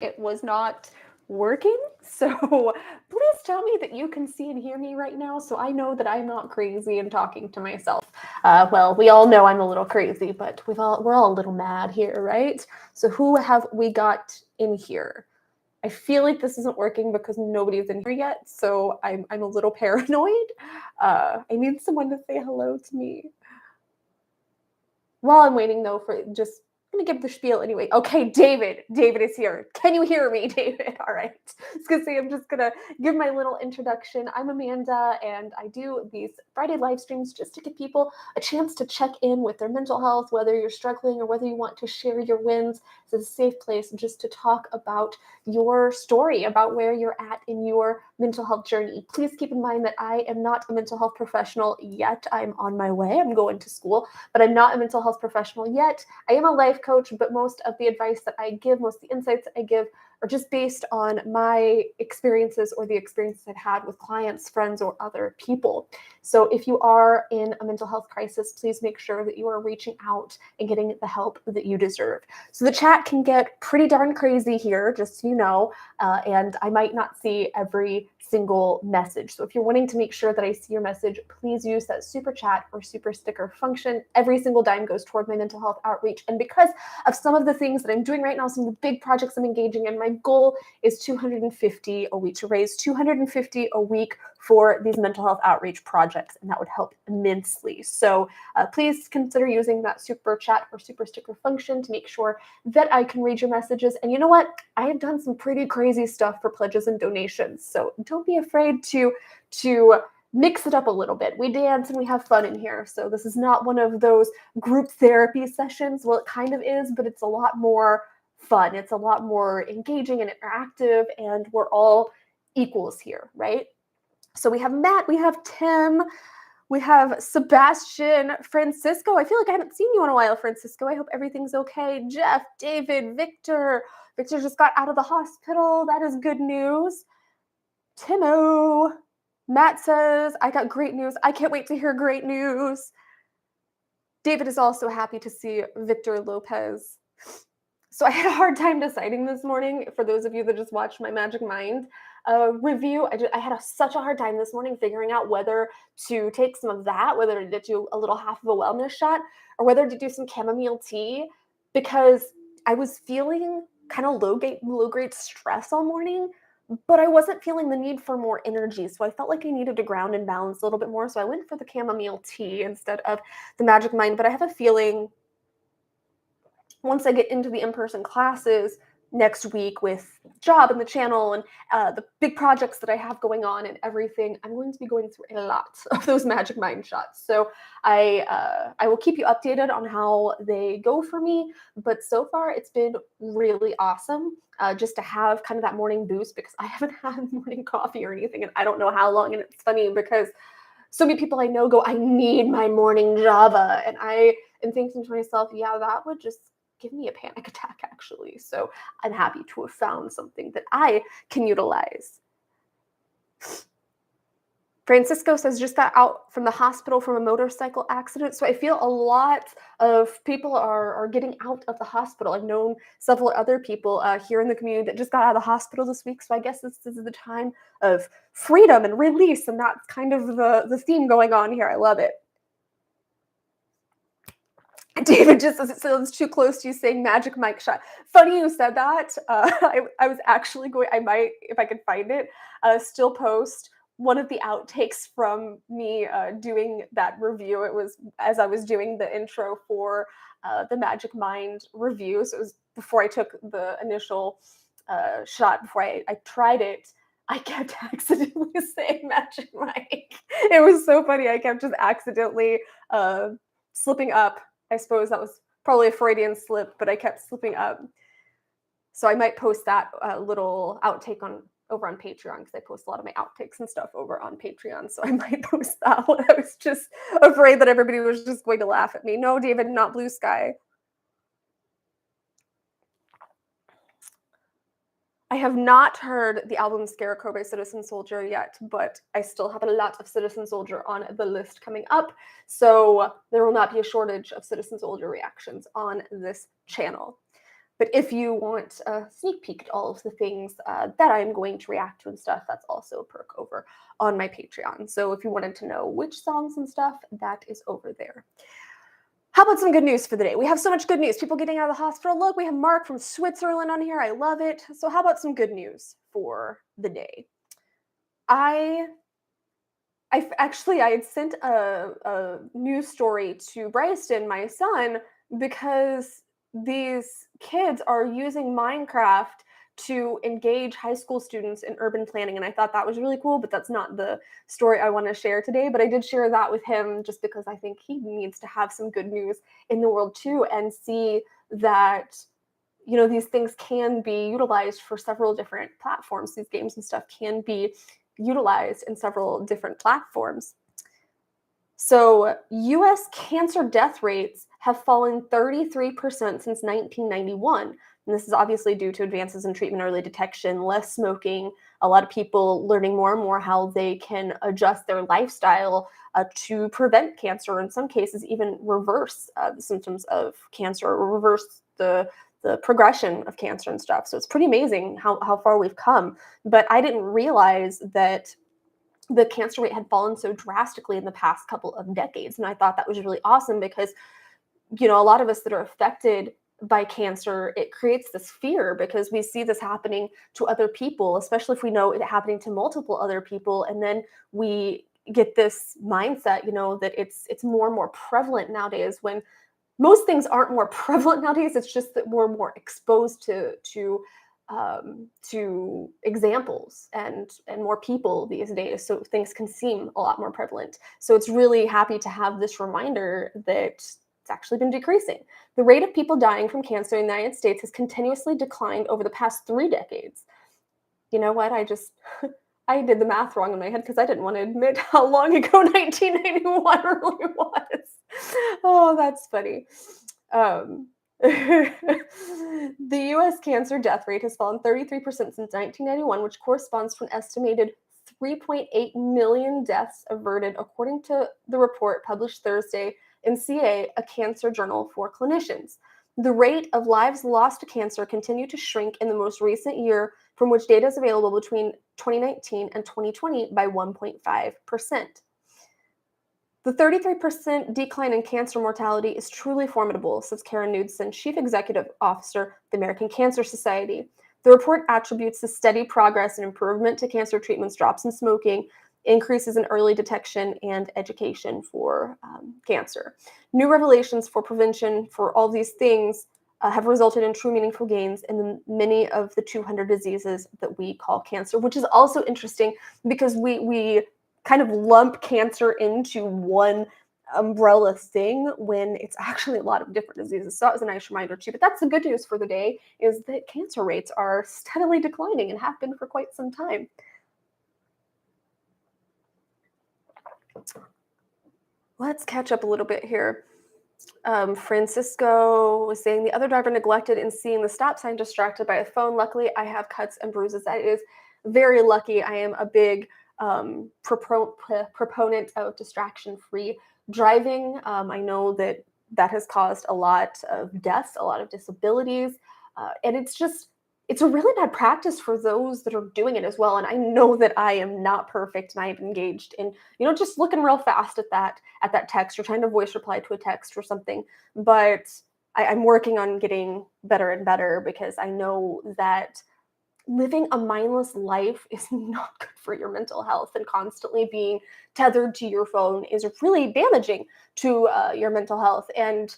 it was not working. So please tell me that you can see and hear me right now so I know that I'm not crazy and talking to myself. Well, we all know I'm a little crazy, but we're all a little mad here, right? So who have we got in here? I feel like this isn't working because nobody's in here yet, so I'm a little paranoid. I need someone to say hello to me. While I'm waiting, though, for just I'm gonna give the spiel anyway. Okay, David. David is here. Can you hear me, David? All right. I was gonna say I'm just gonna give my little introduction. I'm Amanda, and I do these Friday live streams just to give people a chance to check in with their mental health, whether you're struggling or whether you want to share your wins. It's a safe place just to talk about your story, about where you're at in your mental health journey. Please keep in mind that I am not a mental health professional yet. I'm on my way. I'm going to school, but I'm not a mental health professional yet. I am a life coach, but most of the advice that I give, most of the insights that I give are just based on my experiences or the experiences I've had with clients, friends, or other people. So if you are in a mental health crisis, please make sure that you are reaching out and getting the help that you deserve. So the chat can get pretty darn crazy here, just so you know, and I might not see every single message. So if you're wanting to make sure that I see your message, please use that super chat or super sticker function. Every single dime goes toward my mental health outreach. And because of some of the things that I'm doing right now, some of the big projects I'm engaging in, my goal is 250 a week, to raise 250 a week for these mental health outreach projects, and that would help immensely. So please consider using that super chat or super sticker function to make sure that I can read your messages. And you know what? I have done some pretty crazy stuff for pledges and donations, so don't be afraid to mix it up a little bit. We dance and we have fun in here. So this is not one of those group therapy sessions. Well, it kind of is, but it's a lot more fun. It's a lot more engaging and interactive, and we're all equals here, right? So we have Matt, we have Tim, we have Sebastian, Francisco. I feel like I haven't seen you in a while, Francisco. I hope everything's okay. Jeff, David, Victor. Victor just got out of the hospital. That is good news. Timo. Matt says, I got great news. I can't wait to hear great news. David is also happy to see Victor Lopez. So I had a hard time deciding this morning. For those of you that just watched my Magic Mind review, I had such a hard time this morning figuring out whether to take some of that, whether to do a little half of a wellness shot, or whether to do some chamomile tea, because I was feeling kind of low-grade stress all morning, but I wasn't feeling the need for more energy. So I felt like I needed to ground and balance a little bit more. So I went for the chamomile tea instead of the Magic Mind. But I have a feeling once I get into the in-person classes next week with job and the channel and the big projects that I have going on and everything, I'm going to be going through a lot of those Magic Mind shots. So I will keep you updated on how they go for me. But so far, it's been really awesome just to have kind of that morning boost, because I haven't had morning coffee or anything, and I don't know how long. And it's funny because so many people I know go, I need my morning Java. And I am thinking to myself, yeah, that would just give me a panic attack, actually. So I'm happy to have found something that I can utilize. Francisco says, just got out from the hospital from a motorcycle accident. So I feel a lot of people are getting out of the hospital. I've known several other people here in the community that just got out of the hospital this week. So I guess this is the time of freedom and release. And that's kind of the theme going on here. I love it. David just says it sounds too close to you saying Magic Mike shot. Funny you said that. I was actually going, I might, if I could find it, still post one of the outtakes from me doing that review. It was as I was doing the intro for the Magic Mind review. So it was before I took the initial shot, before I tried it. I kept accidentally saying Magic Mike. It was so funny. I kept just accidentally slipping up. I suppose that was probably a Freudian slip, but I kept slipping up. So I might post that little outtake over on Patreon, because I post a lot of my outtakes and stuff over on Patreon. So I might post that one. I was just afraid that everybody was just going to laugh at me. No, David, not Blue Sky. I have not heard the album Scarecrow by Citizen Soldier yet, but I still have a lot of Citizen Soldier on the list coming up. So there will not be a shortage of Citizen Soldier reactions on this channel. But if you want a sneak peek at all of the things that I'm going to react to and stuff, that's also a perk over on my Patreon. So if you wanted to know which songs and stuff, that is over there. How about some good news for the day? We have so much good news. People getting out of the hospital. Look, we have Mark from Switzerland on here. I love it. So how about some good news for the day? I had sent a news story to Bryson, my son, because these kids are using Minecraft to engage high school students in urban planning. And I thought that was really cool, but that's not the story I want to share today. But I did share that with him just because I think he needs to have some good news in the world too, and see that, you know, these things can be utilized for several different platforms. These games and stuff can be utilized in several different platforms. So, US cancer death rates have fallen 33% since 1991. And this is obviously due to advances in treatment, early detection, less smoking, a lot of people learning more and more how they can adjust their lifestyle to prevent cancer, in some cases, even reverse the symptoms of cancer or reverse the progression of cancer and stuff. So it's pretty amazing how far we've come. But I didn't realize that the cancer rate had fallen so drastically in the past couple of decades. And I thought that was really awesome because, you know, a lot of us that are affected by cancer, it creates this fear because we see this happening to other people, especially if we know it happening to multiple other people. And then we get this mindset, you know, that it's more and more prevalent nowadays, when most things aren't more prevalent nowadays. It's just that we're more exposed to examples and more people these days, so things can seem a lot more prevalent. So it's really happy to have this reminder that it's actually been decreasing. The rate of people dying from cancer in the United States has continuously declined over the past 3 decades. You know what? I did the math wrong in my head because I didn't want to admit how long ago 1991 really was. Oh, that's funny. Um, the US cancer death rate has fallen 33% since 1991, which corresponds to an estimated 3.8 million deaths averted, according to the report published Thursday in CA, a cancer journal for clinicians. The rate of lives lost to cancer continued to shrink in the most recent year, from which data is available between 2019 and 2020, by 1.5%. The 33% decline in cancer mortality is truly formidable, says Karen Knudsen, Chief Executive Officer of the American Cancer Society. The report attributes the steady progress and improvement to cancer treatments, drops in smoking, increases in early detection, and education for cancer. New revelations for prevention for all these things have resulted in true meaningful gains in many of the 200 diseases that we call cancer, which is also interesting because we kind of lump cancer into one umbrella thing when it's actually a lot of different diseases. So that was a nice reminder too. But that's the good news for the day, is that cancer rates are steadily declining and have been for quite some time. Let's catch up a little bit here. Francisco was saying the other driver neglected in seeing the stop sign, distracted by a phone. Luckily, I have cuts and bruises. That is very lucky. I am a big proponent of distraction-free driving. I know that has caused a lot of deaths, a lot of disabilities, and it's a really bad practice for those that are doing it as well. And I know that I am not perfect, and I have engaged in, you know, just looking real fast at that text, or trying to voice reply to a text or something. But I'm working on getting better and better, because I know that living a mindless life is not good for your mental health, and constantly being tethered to your phone is really damaging to your mental health. And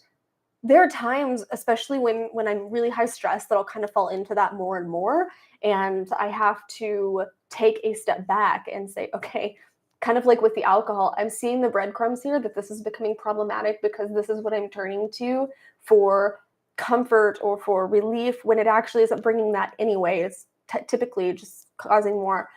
there are times, especially when I'm really high stress, that I'll kind of fall into that more and more. And I have to take a step back and say, okay, kind of like with the alcohol, I'm seeing the breadcrumbs here that this is becoming problematic, because this is what I'm turning to for comfort or for relief, when it actually isn't bringing that anyway. It's typically just causing more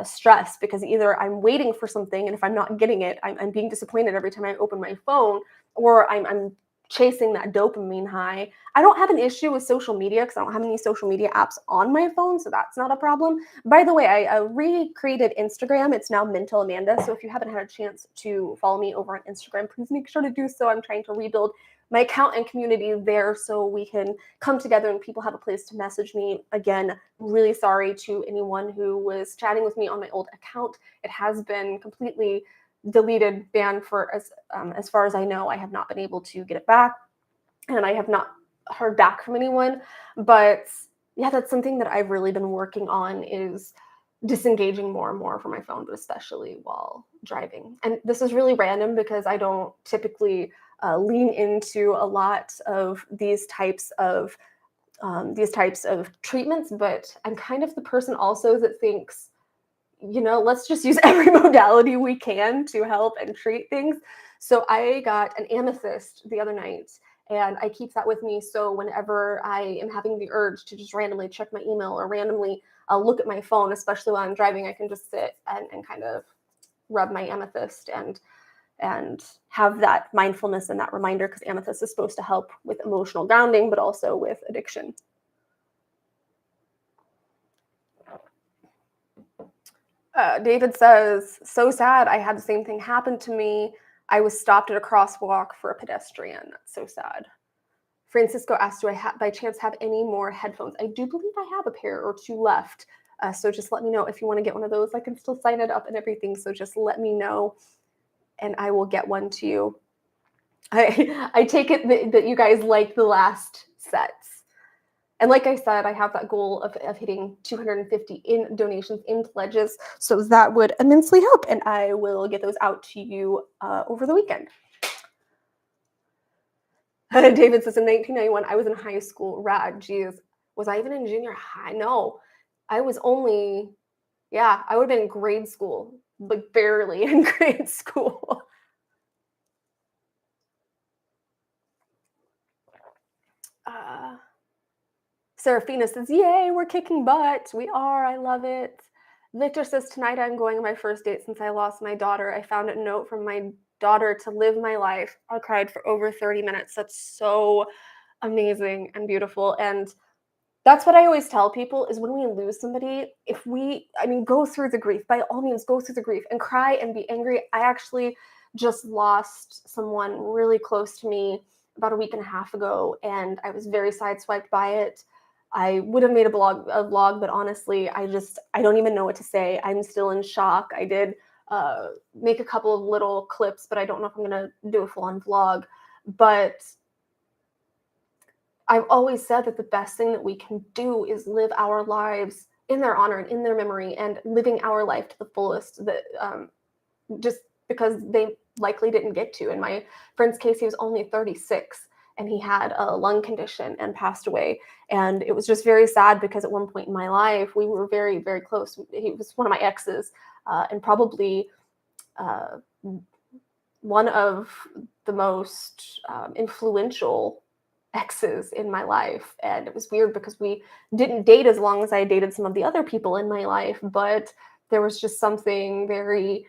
stress, because either I'm waiting for something, and if I'm not getting it, I'm being disappointed every time I open my phone, or I'm chasing that dopamine high. I don't have an issue with social media because I don't have any social media apps on my phone, so that's not a problem. By the way, I recreated Instagram. It's now Mental Amanda. So if you haven't had a chance to follow me over on Instagram, please make sure to do so. I'm trying to rebuild my account and community there so we can come together and people have a place to message me. Again, really sorry to anyone who was chatting with me on my old account. It has been completely deleted, banned for as far as I know. I have not been able to get it back, and I have not heard back from anyone. But yeah, that's something that I've really been working on, is disengaging more and more from my phone, but especially while driving. And this is really random because I don't typically lean into a lot of these types of treatments, but I'm kind of the person also that thinks, let's just use every modality we can to help and treat things. So I got an amethyst the other night, and I keep that with me. So whenever I am having the urge to just randomly check my email or randomly look at my phone, especially while I'm driving, I can just sit and kind of rub my amethyst and have that mindfulness and that reminder, because amethyst is supposed to help with emotional grounding, but also with addiction. David says, so sad. I had the same thing happen to me. I was stopped at a crosswalk for a pedestrian. That's so sad. Francisco asked, do I by chance have any more headphones? I do believe I have a pair or two left. So just let me know if you want to get one of those. I can still sign it up and everything. So just let me know and I will get one to you. I take it that you guys like the last sets. And like I said, I have that goal of hitting 250 in donations, in pledges. So that would immensely help. And I will get those out to you over the weekend. David says, in 1991, I was in high school. Rad, geez. Was I even in junior high? No. I was only, I would have been in grade school, but barely in grade school. Serafina says, yay, we're kicking butt. We are. I love it. Victor says, tonight I'm going on my first date since I lost my daughter. I found a note from my daughter to live my life. I cried for over 30 minutes. That's so amazing and beautiful. And that's what I always tell people, is when we lose somebody, go through the grief. By all means, go through the grief and cry and be angry. I actually just lost someone really close to me about a week and a half ago, and I was very sideswiped by it. I would have made a vlog, but honestly, I don't even know what to say. I'm still in shock. I did make a couple of little clips, but I don't know if I'm going to do a full-on vlog. But I've always said that the best thing that we can do is live our lives in their honor and in their memory, and living our life to the fullest, that just because they likely didn't get to. In my friend's case, he was only 36 and he had a lung condition and passed away. And it was just very sad because at one point in my life, we were very, very close. He was one of my exes, and probably one of the most influential exes in my life. And it was weird because we didn't date as long as I dated some of the other people in my life, but there was just something very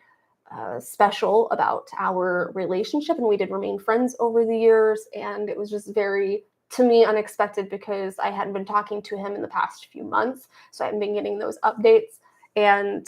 special about our relationship, and we did remain friends over the years. And it was just very, to me, unexpected because I hadn't been talking to him in the past few months, so I hadn't been getting those updates, and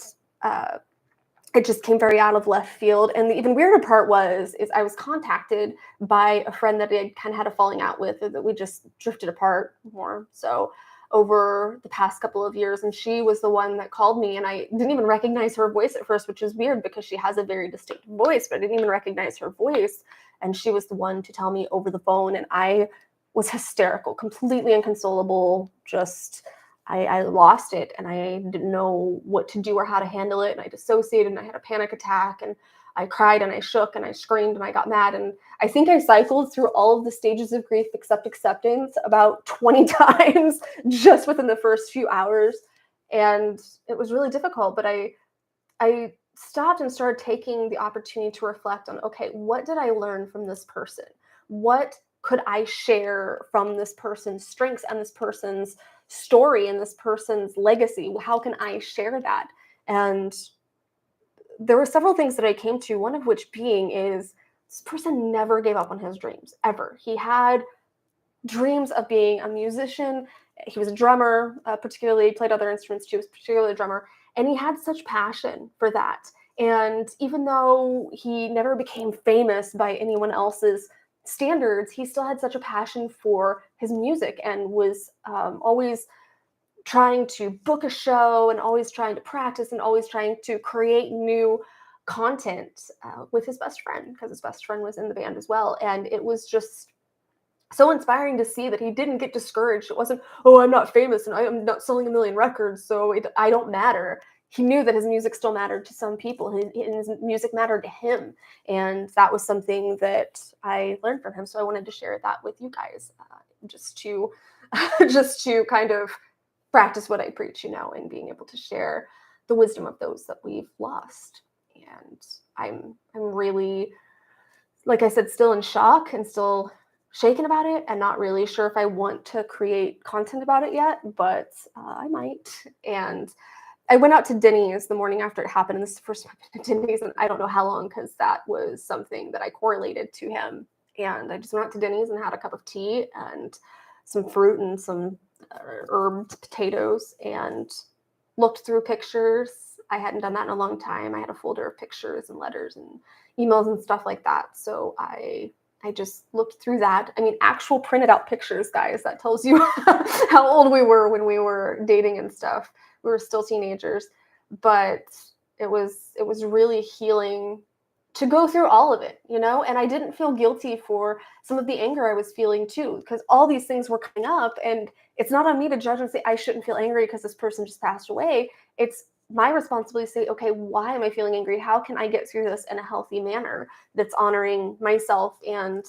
it just came very out of left field. And the even weirder part is I was contacted by a friend that I kind of had a falling out with, that we just drifted apart more so over the past couple of years. And she was the one that called me, and I didn't even recognize her voice at first, which is weird because she has a very distinct voice, but I didn't even recognize her voice. And she was the one to tell me over the phone, and I was hysterical, completely inconsolable, just I lost it, and I didn't know what to do or how to handle it. And I dissociated, and I had a panic attack, and I cried, and I shook, and I screamed, and I got mad. And I think I cycled through all of the stages of grief except acceptance about 20 times just within the first few hours. And it was really difficult, but I stopped and started taking the opportunity to reflect on, okay, what did I learn from this person? What could I share from this person's strengths and this person's story and this person's legacy? How can I share that? And there were several things that I came to, one of which being is this person never gave up on his dreams, ever. He had dreams of being a musician. He was a drummer, particularly played other instruments too, was particularly a drummer. And he had such passion for that. And even though he never became famous by anyone else's standards, he still had such a passion for his music and was always trying to book a show and always trying to practice and always trying to create new content with his best friend, because his best friend was in the band as well. And it was just so inspiring to see that he didn't get discouraged. It wasn't, oh, I'm not famous and I'm not selling a million records, so I don't matter. He knew that his music still mattered to some people. His music mattered to him. And that was something that I learned from him. So I wanted to share that with you guys, just to just to kind of practice what I preach, and being able to share the wisdom of those that we've lost. And I'm really, like I said, still in shock and still shaken about it, and not really sure if I want to create content about it yet, but I might. And I went out to Denny's the morning after it happened, and this is the first time I've been to Denny's, and I don't know how long, because that was something that I correlated to him. And I just went out to Denny's and had a cup of tea and some fruit and some herbed potatoes and looked through pictures. I hadn't done that in a long time. I had a folder of pictures and letters and emails and stuff like that. So I just looked through that. I mean, actual printed out pictures, guys. That tells you how old we were when we were dating and stuff. We were still teenagers, but it was really healing to go through all of it, and I didn't feel guilty for some of the anger I was feeling too, because all these things were coming up, and it's not on me to judge and say I shouldn't feel angry because this person just passed away. It's my responsibility to say, okay, why am I feeling angry? How can I get through this in a healthy manner that's honoring myself and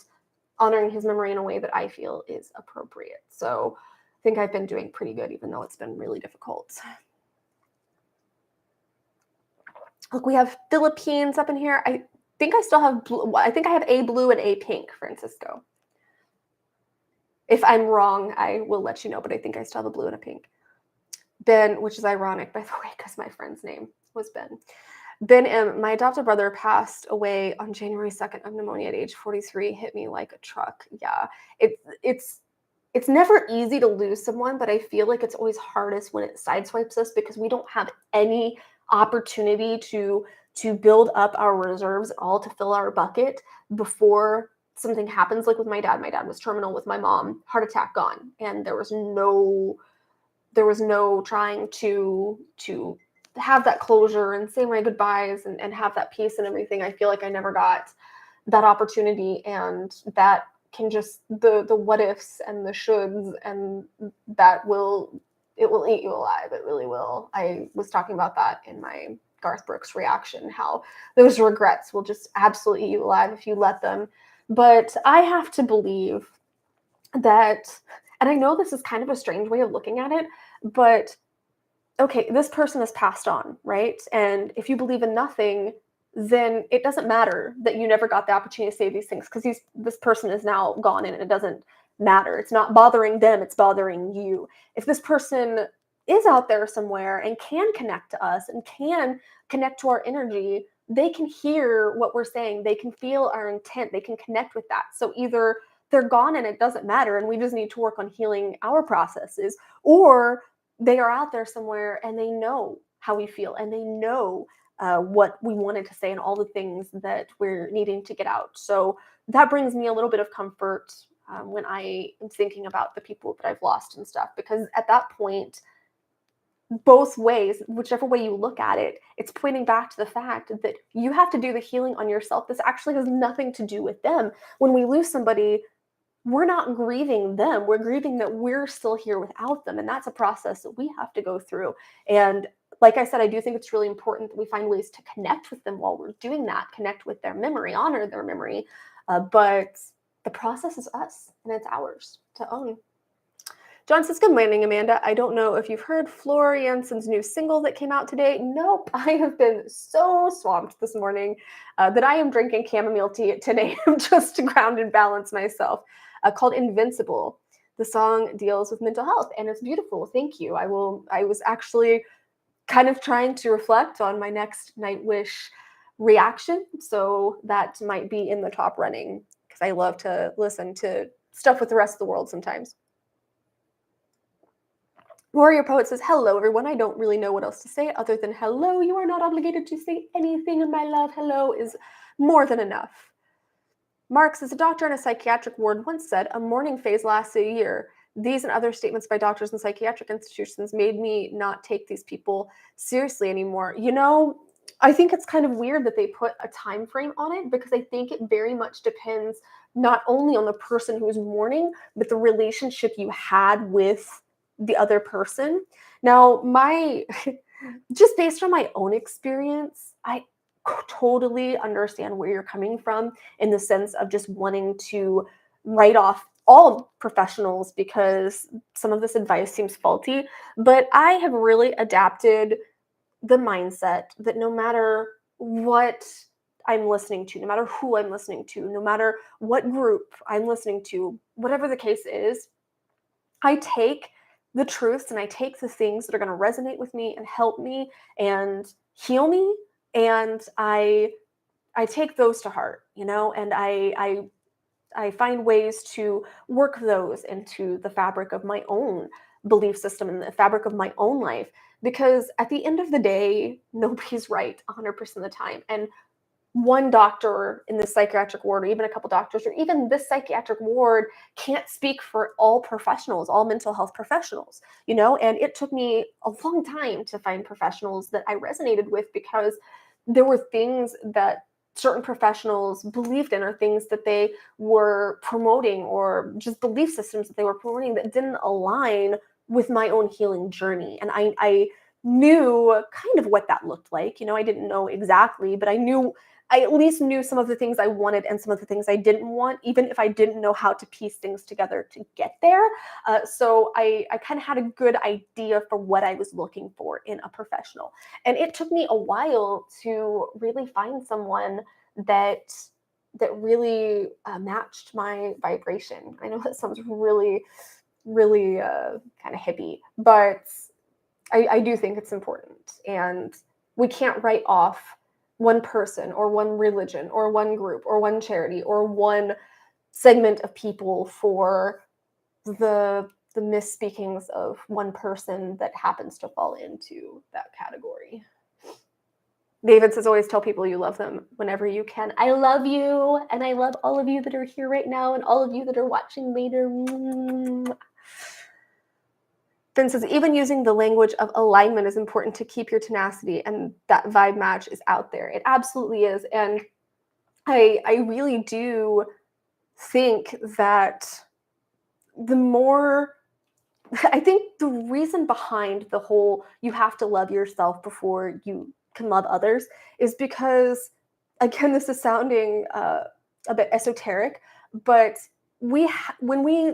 honoring his memory in a way that I feel is appropriate? So I think I've been doing pretty good, even though it's been really difficult. Look, we have Philippines up in here. I think I still have blue. I think I have a blue and a pink, Francisco. If I'm wrong, I will let you know, but I think I still have a blue and a pink. Ben, which is ironic, by the way, because my friend's name was Ben. Ben M., my adopted brother, passed away on January 2nd of pneumonia at age 43, hit me like a truck. Yeah, it's never easy to lose someone, but I feel like it's always hardest when it sideswipes us, because we don't have any opportunity to build up our reserves all to fill our bucket before something happens. Like with my dad was terminal. With my mom, heart attack, gone. And there was no trying to have that closure and say my goodbyes and have that peace and everything. I feel like I never got that opportunity, and that can just the what ifs and the shoulds, and it will eat you alive. It really will. I was talking about that in my Garth Brooks reaction, how those regrets will just absolutely eat you alive if you let them. But I have to believe that, and I know this is kind of a strange way of looking at it, but okay, this person has passed on, right? And if you believe in nothing, then it doesn't matter that you never got the opportunity to say these things, because this person is now gone and it doesn't matter. It's not bothering them, it's bothering you. If this person is out there somewhere and can connect to us and can connect to our energy, they can hear what we're saying, they can feel our intent, they can connect with that. So either they're gone and it doesn't matter and we just need to work on healing our processes, or they are out there somewhere and they know how we feel and they know what we wanted to say and all the things that we're needing to get out. So that brings me a little bit of comfort when I am thinking about the people that I've lost and stuff, because at that point, both ways, whichever way you look at it, it's pointing back to the fact that you have to do the healing on yourself. This actually has nothing to do with them. When we lose somebody, we're not grieving them. We're grieving that we're still here without them. And that's a process that we have to go through. And like I said, I do think it's really important that we find ways to connect with them while we're doing that, connect with their memory, honor their memory. But the process is us and it's ours to own. John says, good morning, Amanda. I don't know if you've heard Flora Jansen's new single that came out today. Nope. I have been so swamped this morning that I am drinking chamomile tea at 10 a.m. just to ground and balance myself, called Invincible. The song deals with mental health and it's beautiful. Thank you. I was actually kind of trying to reflect on my next Nightwish reaction. So that might be in the top running because I love to listen to stuff with the rest of the world sometimes. Warrior Poet says, hello, everyone. I don't really know what else to say other than hello. You are not obligated to say anything, and my love, hello is more than enough. Marx, as a doctor in a psychiatric ward, once said, a mourning phase lasts a year. These and other statements by doctors in psychiatric institutions made me not take these people seriously anymore. I think it's kind of weird that they put a time frame on it, because I think it very much depends not only on the person who's mourning, but the relationship you had with the other person. Now, my just based on my own experience, I totally understand where you're coming from, in the sense of just wanting to write off all professionals because some of this advice seems faulty. But I have really adapted the mindset that no matter what I'm listening to, no matter who I'm listening to, no matter what group I'm listening to, whatever the case is, I take the truths and I take the things that are going to resonate with me and help me and heal me, and I take those to heart, and I find ways to work those into the fabric of my own belief system and the fabric of my own life, because at the end of the day, nobody's right 100% of the time. And one doctor in the psychiatric ward, or even a couple doctors, or even this psychiatric ward, can't speak for all professionals, all mental health professionals, and it took me a long time to find professionals that I resonated with, because there were things that certain professionals believed in, or things that they were promoting, or just belief systems that they were promoting that didn't align with my own healing journey. And I knew kind of what that looked like. I didn't know exactly, but I at least knew some of the things I wanted and some of the things I didn't want, even if I didn't know how to piece things together to get there. So I kind of had a good idea for what I was looking for in a professional. And it took me a while to really find someone that really matched my vibration. I know that sounds really, really kind of hippie, but I do think it's important. And we can't write off one person or one religion or one group or one charity or one segment of people for the misspeakings of one person that happens to fall into that category. David says, always tell people you love them whenever you can. I love you, and I love all of you that are here right now and all of you that are watching later. Ben says, even using the language of alignment is important to keep your tenacity, and that vibe match is out there. It absolutely is. And I really do think that I think the reason behind the whole you have to love yourself before you can love others is because, again, this is sounding a bit esoteric, but when we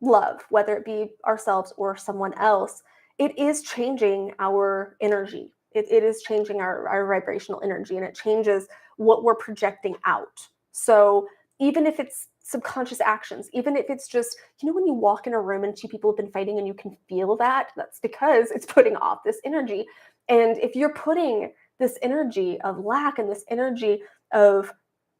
love, whether it be ourselves or someone else, it is changing our energy. It is changing our vibrational energy, and it changes what we're projecting out. So even if it's subconscious actions, even if it's just, when you walk in a room and two people have been fighting and you can feel that's because it's putting off this energy. And if you're putting this energy of lack and this energy of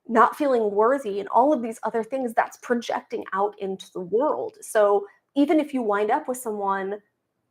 not feeling worthy and all of these other things, that's projecting out into the world. So even if you wind up with someone,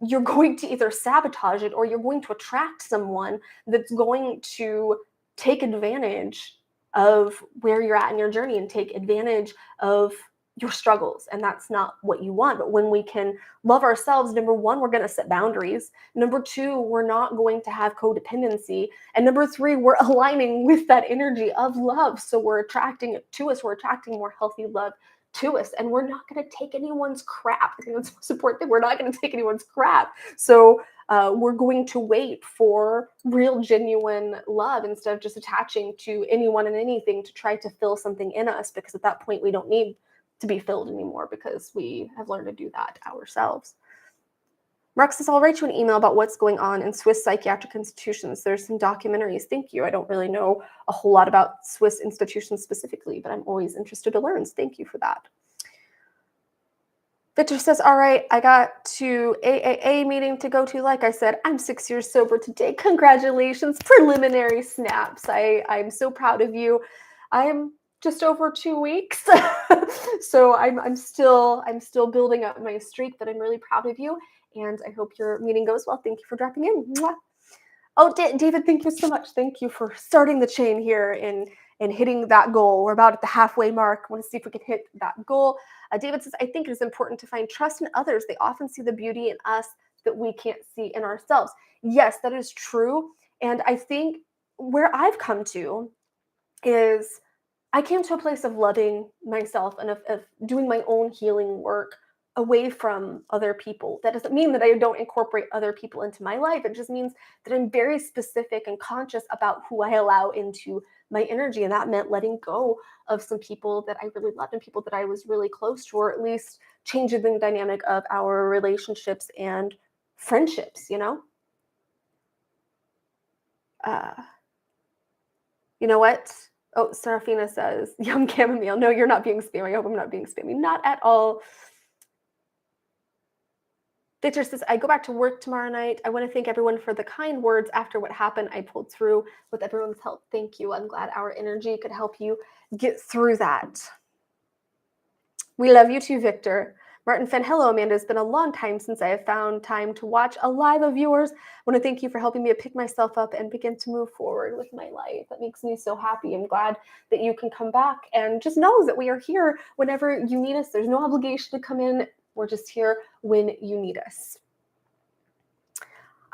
you're going to either sabotage it or you're going to attract someone that's going to take advantage of where you're at in your journey and take advantage of your struggles. And that's not what you want. But when we can love ourselves, number one, we're going to set boundaries. Number two, we're not going to have codependency. And number three, we're aligning with that energy of love. So we're attracting it to us. We're attracting more healthy love to us. And we're not going to take anyone's crap. I think that's the most important thing. We're not going to take anyone's crap. So we're going to wait for real, genuine love instead of just attaching to anyone and anything to try to fill something in us, because at that point we don't need to be filled anymore, because we have learned to do that ourselves. Mark says, I'll write you an email about what's going on in Swiss psychiatric institutions. There's some documentaries. Thank you. I don't really know a whole lot about Swiss institutions specifically, but I'm always interested to learn. So thank you for that. Victor says, all right, I got to AAA meeting to go to. Like I said, I'm 6 years sober today. Congratulations. Preliminary snaps. I'm so proud of you. I am just over 2 weeks. So I'm still building up my streak, but I'm really proud of you. And I hope your meeting goes well. Thank you for dropping in. Mwah. Oh, David, thank you so much. Thank you for starting the chain here in and hitting that goal. We're about at the halfway mark. I want to see if we can hit that goal. David says, I think it is important to find trust in others. They often see the beauty in us that we can't see in ourselves. Yes, that is true. And I think where I've come to is I came to a place of loving myself and of doing my own healing work away from other people. That doesn't mean that I don't incorporate other people into my life. It just means that I'm very specific and conscious about who I allow into my energy. And that meant letting go of some people that I really loved and people that I was really close to, or at least changing the dynamic of our relationships and friendships, you know? Uh, you know what? Oh, Serafina says, yum chamomile. No, you're not being spammy. I hope I'm not being spammy. Not at all. Victor says, I go back to work tomorrow night. I want to thank everyone for the kind words after what happened. I pulled through with everyone's help. Thank you. I'm glad our energy could help you get through that. We love you too, Victor. Martin Fenn, hello, Amanda. It's been a long time since I have found time to watch a live of yours. I want to thank you for helping me to pick myself up and begin to move forward with my life. That makes me so happy. I'm glad that you can come back, and just know that we are here whenever you need us. There's no obligation to come in. We're just here when you need us.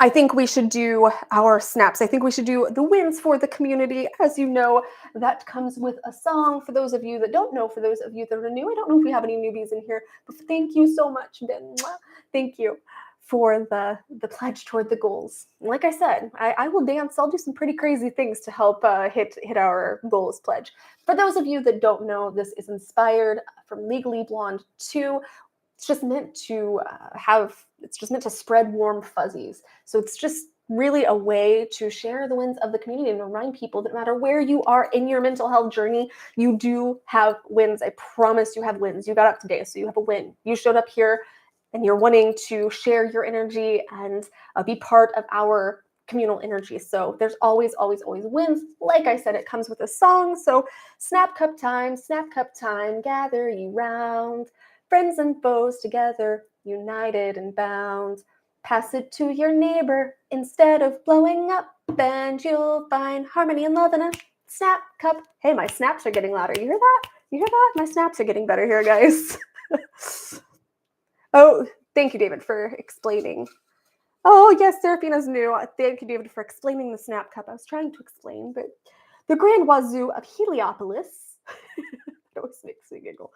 I think we should do our snaps. I think we should do the wins for the community. As you know, that comes with a song. For those of you that don't know, for those of you that are new, I don't know if we have any newbies in here, but thank you so much, Ben. Thank you for the pledge toward the goals. Like I said, I will dance. I'll do some pretty crazy things to help hit our goals pledge. For those of you that don't know, this is inspired from Legally Blonde 2. It's just meant to spread warm fuzzies. So it's just really a way to share the wins of the community and remind people that no matter where you are in your mental health journey, you do have wins. I promise you have wins. You got up today, so you have a win. You showed up here and you're wanting to share your energy and be part of our communal energy. So there's always, always, always wins. Like I said, it comes with a song. So snap cup time, gather ye round. Friends and foes together, united and bound. Pass it to your neighbor instead of blowing up, and you'll find harmony and love in a snap cup. Hey, my snaps are getting louder. You hear that? You hear that? My snaps are getting better here, guys. Oh, thank you, David, for explaining. Oh, yes, Serafina's new. Thank you, David, for explaining the snap cup. I was trying to explain, but the Grand Wazoo of Heliopolis. It always makes me giggle.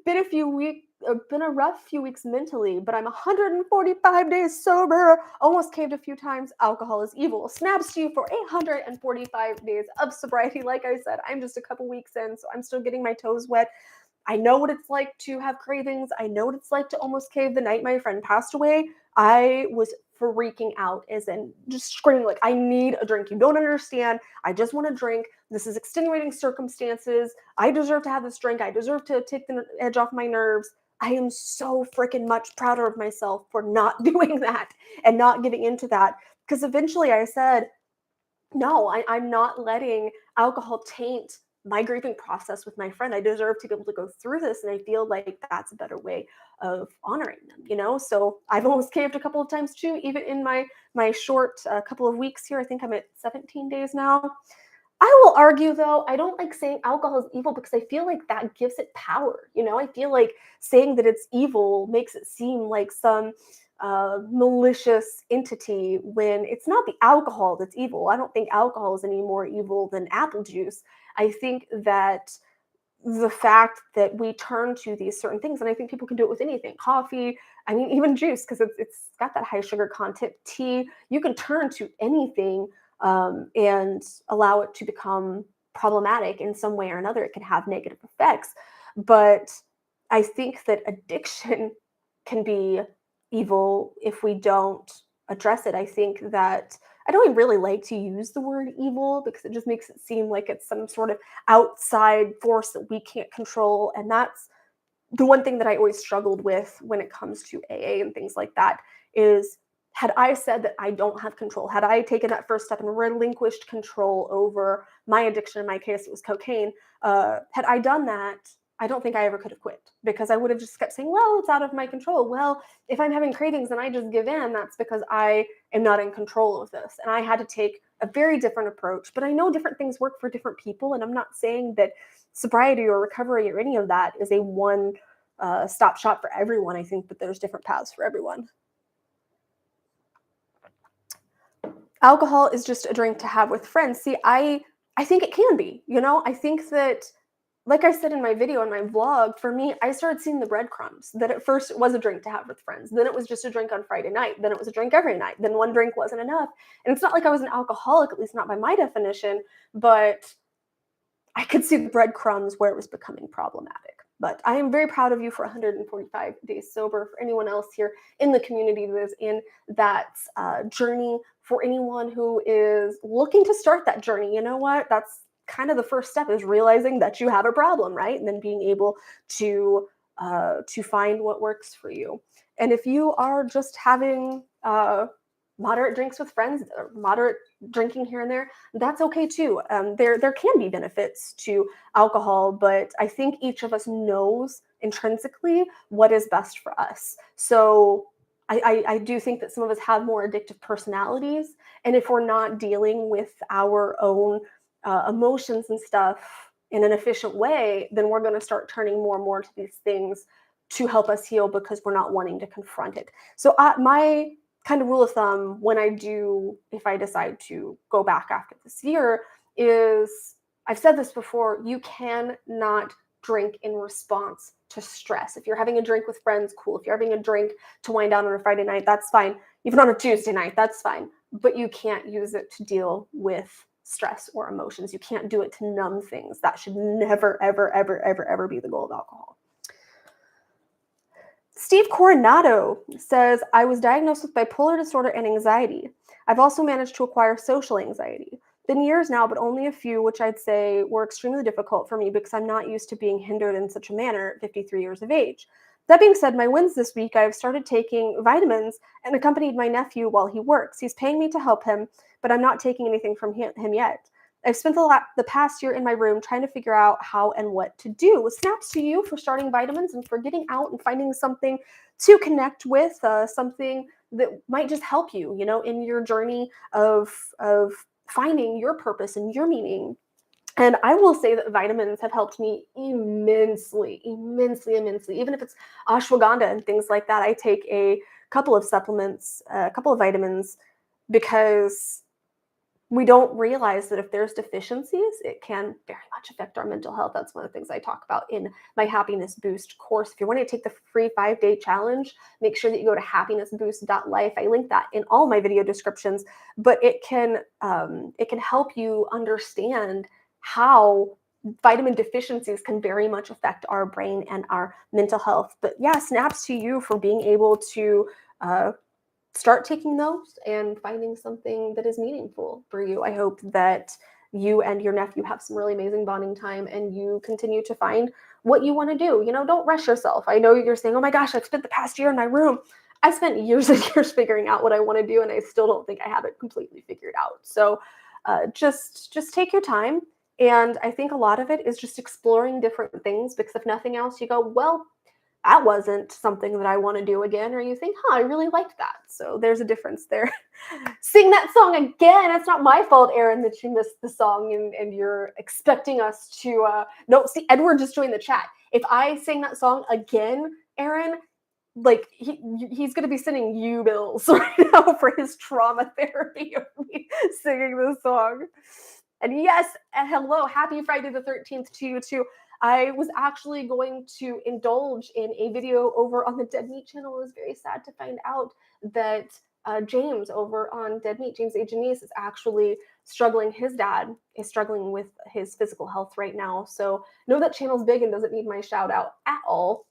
Been a rough few weeks mentally, but I'm 145 days sober. Almost caved a few times. Alcohol is evil. Snaps to you for 145 days of sobriety. Like I said, I'm just a couple weeks in, so I'm still getting my toes wet. I know what it's like to have cravings. I know what it's like to almost cave the night my friend passed away. I was freaking out, as in just screaming like, I need a drink. You don't understand. I just want a drink. This is extenuating circumstances. I deserve to have this drink. I deserve to take the edge off my nerves. I am so freaking much prouder of myself for not doing that and not getting into that. Because eventually I said, no, I'm not letting alcohol taint my grieving process with my friend. I deserve to be able to go through this. And I feel like that's a better way of honoring them, you know? So I've almost caved a couple of times too, even in my short couple of weeks here. I think I'm at 17 days now. I will argue, though, I don't like saying alcohol is evil because I feel like that gives it power. You know, I feel like saying that it's evil makes it seem like some malicious entity when it's not the alcohol that's evil. I don't think alcohol is any more evil than apple juice. I think that the fact that we turn to these certain things, and I think people can do it with anything, coffee, I mean, even juice, because it's got that high sugar content, tea, you can turn to anything and allow it to become problematic in some way or another. It can have negative effects. But I think that addiction can be evil if we don't address it. I think that I don't really like to use the word evil because it just makes it seem like it's some sort of outside force that we can't control. And that's the one thing that I always struggled with when it comes to AA and things like that is, had I said that I don't have control, had I taken that first step and relinquished control over my addiction, in my case, it was cocaine, had I done that, I don't think I ever could have quit because I would have just kept saying, well, it's out of my control. Well, if I'm having cravings and I just give in, that's because I am not in control of this. And I had to take a very different approach, but I know different things work for different people. And I'm not saying that sobriety or recovery or any of that is a one stop shop for everyone. I think that there's different paths for everyone. Alcohol is just a drink to have with friends. See, I think it can be, I think that, like I said in my video, in my vlog, for me, I started seeing the breadcrumbs that at first it was a drink to have with friends. Then it was just a drink on Friday night. Then it was a drink every night. Then one drink wasn't enough. And it's not like I was an alcoholic, at least not by my definition, but I could see the breadcrumbs where it was becoming problematic. But I am very proud of you for 145 days sober. For anyone else here in the community that is in that journey, for anyone who is looking to start that journey, you know what? That's kind of the first step, is realizing that you have a problem, right? And then being able to find what works for you. And if you are just having moderate drinks with friends, or moderate drinking here and there, that's okay too. There can be benefits to alcohol, but I think each of us knows intrinsically what is best for us. So I do think that some of us have more addictive personalities, and if we're not dealing with our own emotions and stuff in an efficient way, then we're going to start turning more and more to these things to help us heal, because we're not wanting to confront it. So my kind of rule of thumb if I decide to go back after this year, is, I've said this before, you cannot drink in response to stress. If you're having a drink with friends, cool. If you're having a drink to wind down on a Friday night, that's fine. Even on a Tuesday night, that's fine. But you can't use it to deal with stress or emotions. You can't do it to numb things. That should never, ever, ever, ever, ever be the goal of alcohol. Steve Coronado says, I was diagnosed with bipolar disorder and anxiety. I've also managed to acquire social anxiety. Been years now, but only a few, which I'd say were extremely difficult for me because I'm not used to being hindered in such a manner at 53 years of age. That being said, my wins this week, I've started taking vitamins and accompanied my nephew while he works. He's paying me to help him, but I'm not taking anything from him yet. I've spent the past year in my room trying to figure out how and what to do. Snaps to you for starting vitamins and for getting out and finding something to connect with, something that might just help you, in your journey of finding your purpose and your meaning. And I will say that vitamins have helped me immensely, immensely, immensely. Even if it's ashwagandha and things like that, I take a couple of supplements, a couple of vitamins, because we don't realize that if there's deficiencies, it can very much affect our mental health. That's one of the things I talk about in my Happiness Boost course. If you want to take the free 5-day challenge, make sure that you go to happinessboost.life. I link that in all my video descriptions, but it can help you understand how vitamin deficiencies can very much affect our brain and our mental health. But yeah, snaps to you for being able to start taking those and finding something that is meaningful for you. I hope that you and your nephew have some really amazing bonding time and you continue to find what you want to do. Don't rush yourself. I know you're saying, oh my gosh, I've spent the past year in my room. I spent years and years figuring out what I want to do, and I still don't think I have it completely figured out. So just take your time. And I think a lot of it is just exploring different things, because if nothing else, you go, well, that wasn't something that I want to do again, or you think, I really liked that. So there's a difference there. Sing that song again. It's not my fault, Aaron, that you missed the song and you're expecting us to, no, see, Edward just joined the chat. If I sing that song again, Aaron, like he's going to be sending you bills right now for his trauma therapy of me singing this song. And yes, hello, happy Friday the 13th to you too. I was actually going to indulge in a video over on the Dead Meat channel. I was very sad to find out that James over on Dead Meat, James A. Janice, is actually struggling. His dad is struggling with his physical health right now. So know that channel's big and doesn't need my shout out at all.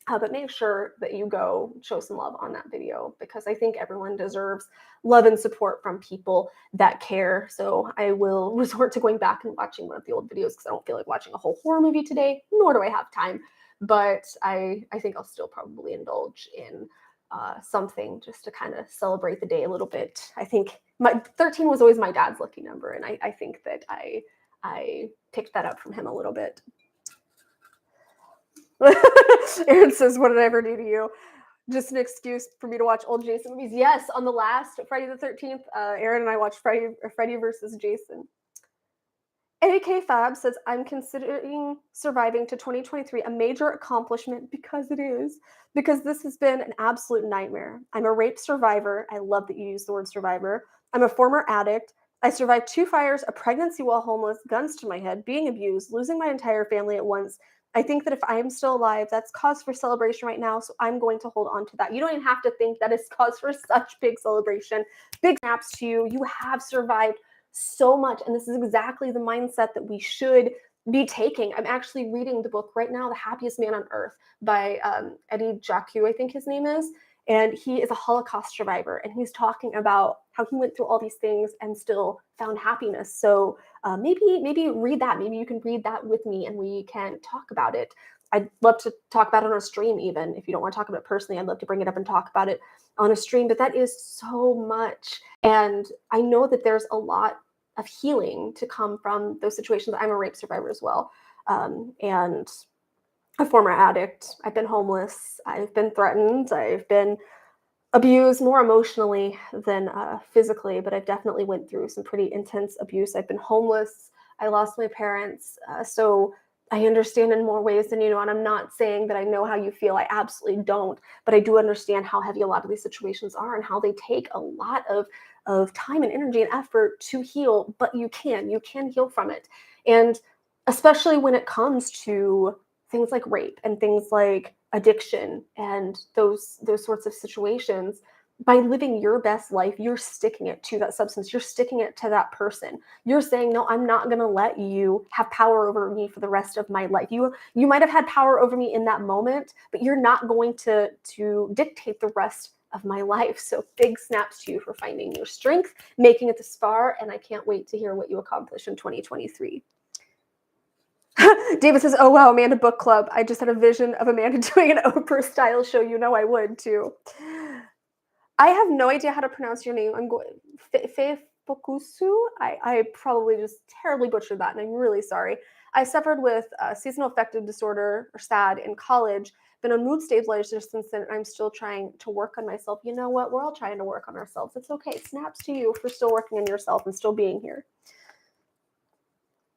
But make sure that you go show some love on that video, because I think everyone deserves love and support from people that care. So I will resort to going back and watching one of the old videos, because I don't feel like watching a whole horror movie today, nor do I have time. But I think I'll still probably indulge in something just to kind of celebrate the day a little bit. I think 13 was always my dad's lucky number, and I think that I picked that up from him a little bit. Aaron says, what did I ever do to you? Just an excuse for me to watch old Jason movies. Yes, on the last Friday the 13th, Aaron and I watched Freddy versus Jason. AK Fab says, I'm considering surviving to 2023 a major accomplishment because it is, because this has been an absolute nightmare. I'm a rape survivor. I love that you use the word survivor. I'm a former addict. I survived 2 fires, a pregnancy while homeless, guns to my head, being abused, losing my entire family at once. I think that if I am still alive, that's cause for celebration right now, so I'm going to hold on to that. You don't even have to think that is cause for such big celebration. Big snaps to you. You have survived so much, and this is exactly the mindset that we should be taking. I'm actually reading the book right now, The Happiest Man on Earth by Eddie Jacques, I think his name is, and he is a Holocaust survivor, and he's talking about how he went through all these things and still found happiness. So maybe read that. Maybe you can read that with me, and we can talk about it. I'd love to talk about it on a stream, even if you don't want to talk about it personally. I'd love to bring it up and talk about it on a stream, but that is so much. And I know that there's a lot of healing to come from those situations. I'm a rape survivor as well, and a former addict. I've been homeless. I've been threatened. I've been abused more emotionally than physically, but I've definitely went through some pretty intense abuse. I've been homeless. I lost my parents. So I understand in more ways than you know, and I'm not saying that I know how you feel. I absolutely don't, but I do understand how heavy a lot of these situations are and how they take a lot of time and energy and effort to heal, but you can heal from it. And especially when it comes to things like rape and things like addiction and those sorts of situations, by living your best life, you're sticking it to that substance. You're sticking it to that person. You're saying, no, I'm not going to let you have power over me for the rest of my life. You might have had power over me in that moment, but you're not going to dictate the rest of my life. So big snaps to you for finding your strength, making it this far, and I can't wait to hear what you accomplish in 2023. David says, oh wow, Amanda Book Club. I just had a vision of Amanda doing an Oprah style show. You know I would too. I have no idea how to pronounce your name. I'm going Fokusu. I probably just terribly butchered that, and I'm really sorry. I suffered with seasonal affective disorder, or SAD, in college. Been on mood stabilizers since then, and I'm still trying to work on myself. You know what? We're all trying to work on ourselves. It's okay. Snaps to you for still working on yourself and still being here.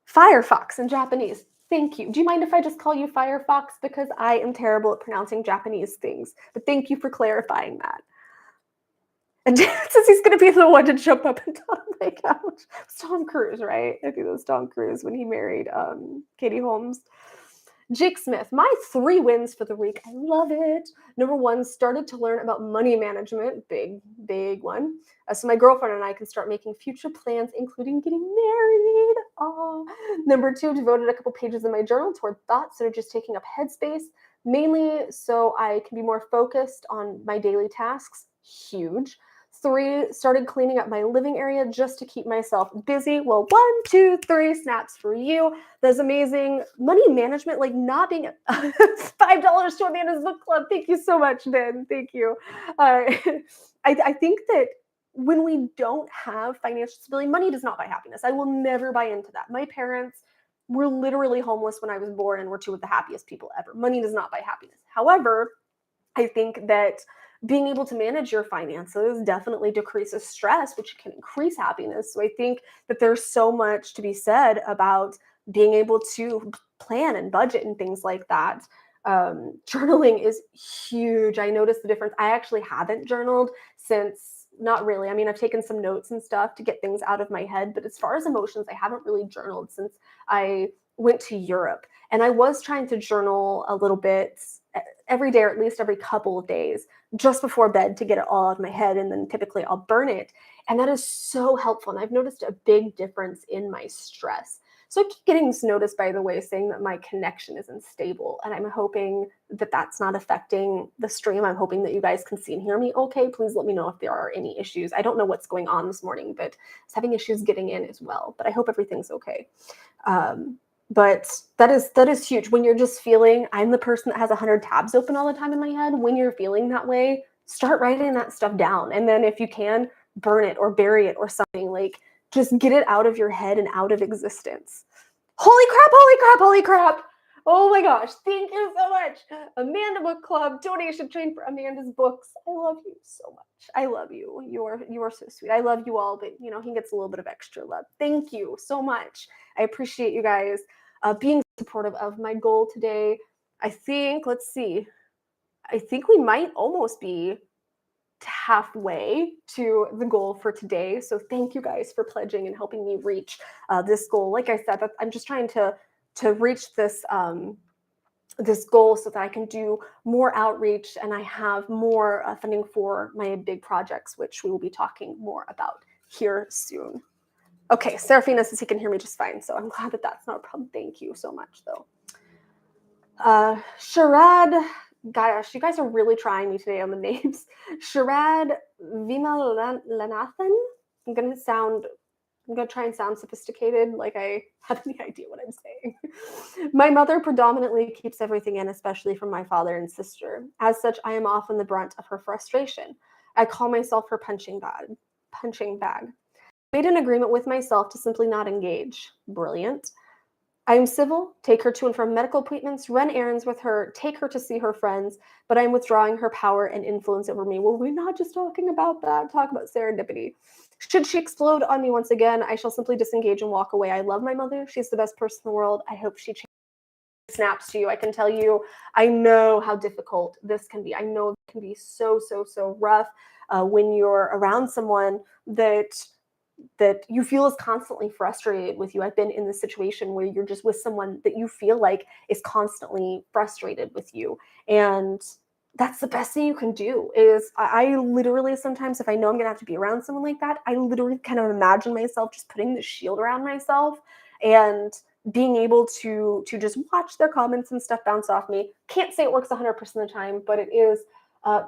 Firefox in Japanese. Thank you. Do you mind if I just call you Firefox? Because I am terrible at pronouncing Japanese things. But thank you for clarifying that. And Jared says he's going to be the one to jump up and down on my couch. It's Tom Cruise, right? I think it was Tom Cruise when he married Katie Holmes. Jake Smith, my 3 wins for the week. I love it. Number 1, started to learn about money management. Big one. So my girlfriend and I can start making future plans, including getting married. Oh. Number 2, devoted a couple pages in my journal toward thoughts that are just taking up headspace, mainly so I can be more focused on my daily tasks. Huge. 3, started cleaning up my living area just to keep myself busy. Well, 1, 2, 3 snaps for you. That's amazing. Money management, like not being $5 to Amanda's Book Club. Thank you so much, Ben. Thank you. I think that when we don't have financial stability, money does not buy happiness. I will never buy into that. My parents were literally homeless when I was born and were 2 of the happiest people ever. Money does not buy happiness. However, I think that being able to manage your finances definitely decreases stress, which can increase happiness. So I think that there's so much to be said about being able to plan and budget and things like that. Journaling is huge. I noticed the difference. I actually haven't journaled since, not really. I mean, I've taken some notes and stuff to get things out of my head, but as far as emotions, I haven't really journaled since I went to Europe. And I was trying to journal a little bit every day, or at least every couple of days, just before bed to get it all out of my head. And then typically I'll burn it. And that is so helpful. And I've noticed a big difference in my stress. So I keep getting this notice, by the way, saying that my connection isn't stable. And I'm hoping that that's not affecting the stream. I'm hoping that you guys can see and hear me okay. Please let me know if there are any issues. I don't know what's going on this morning, but I was having issues getting in as well. But I hope everything's okay. But that is huge. When you're just feeling, I'm the person that has 100 tabs open all the time in my head. When you're feeling that way, start writing that stuff down. And then if you can, burn it or bury it or something. Like, just get it out of your head and out of existence. Holy crap, holy crap, holy crap. Oh my gosh, thank you so much. Amanda Book Club, donation train for Amanda's books. I love you so much. I love you. You are so sweet. I love you all, but he gets a little bit of extra love. Thank you so much. I appreciate you guys being supportive of my goal today. I think, let's see, I think we might almost be halfway to the goal for today. So thank you guys for pledging and helping me reach this goal. Like I said, I'm just trying to reach this goal so that I can do more outreach and I have more funding for my big projects, which we will be talking more about here soon. Okay, Serafina says he can hear me just fine, so I'm glad that that's not a problem. Thank you so much, though. Sharad, gosh, you guys are really trying me today on the names. Sharad Vimalanathan. I'm gonna try and sound sophisticated, like I have any idea what I'm saying. My mother predominantly keeps everything in, especially from my father and sister. As such, I am often the brunt of her frustration. I call myself her punching bag. Punching bag. I made an agreement with myself to simply not engage. Brilliant. I am civil, take her to and from medical appointments, run errands with her, take her to see her friends, but I'm withdrawing her power and influence over me. Well, we're not just talking about that, talk about serendipity. Should she explode on me once again, I shall simply disengage and walk away. I love my mother. She's the best person in the world. I hope she snaps to you. I can tell you, I know how difficult this can be. I know it can be so, so, so rough when you're around someone that you feel is constantly frustrated with you. I've been in this situation where you're just with someone that you feel like is constantly frustrated with you. And that's the best thing you can do is I literally sometimes, if I know I'm gonna have to be around someone like that, I literally kind of imagine myself just putting the shield around myself and being able to just watch their comments and stuff bounce off me. Can't say it works 100% of the time, but it is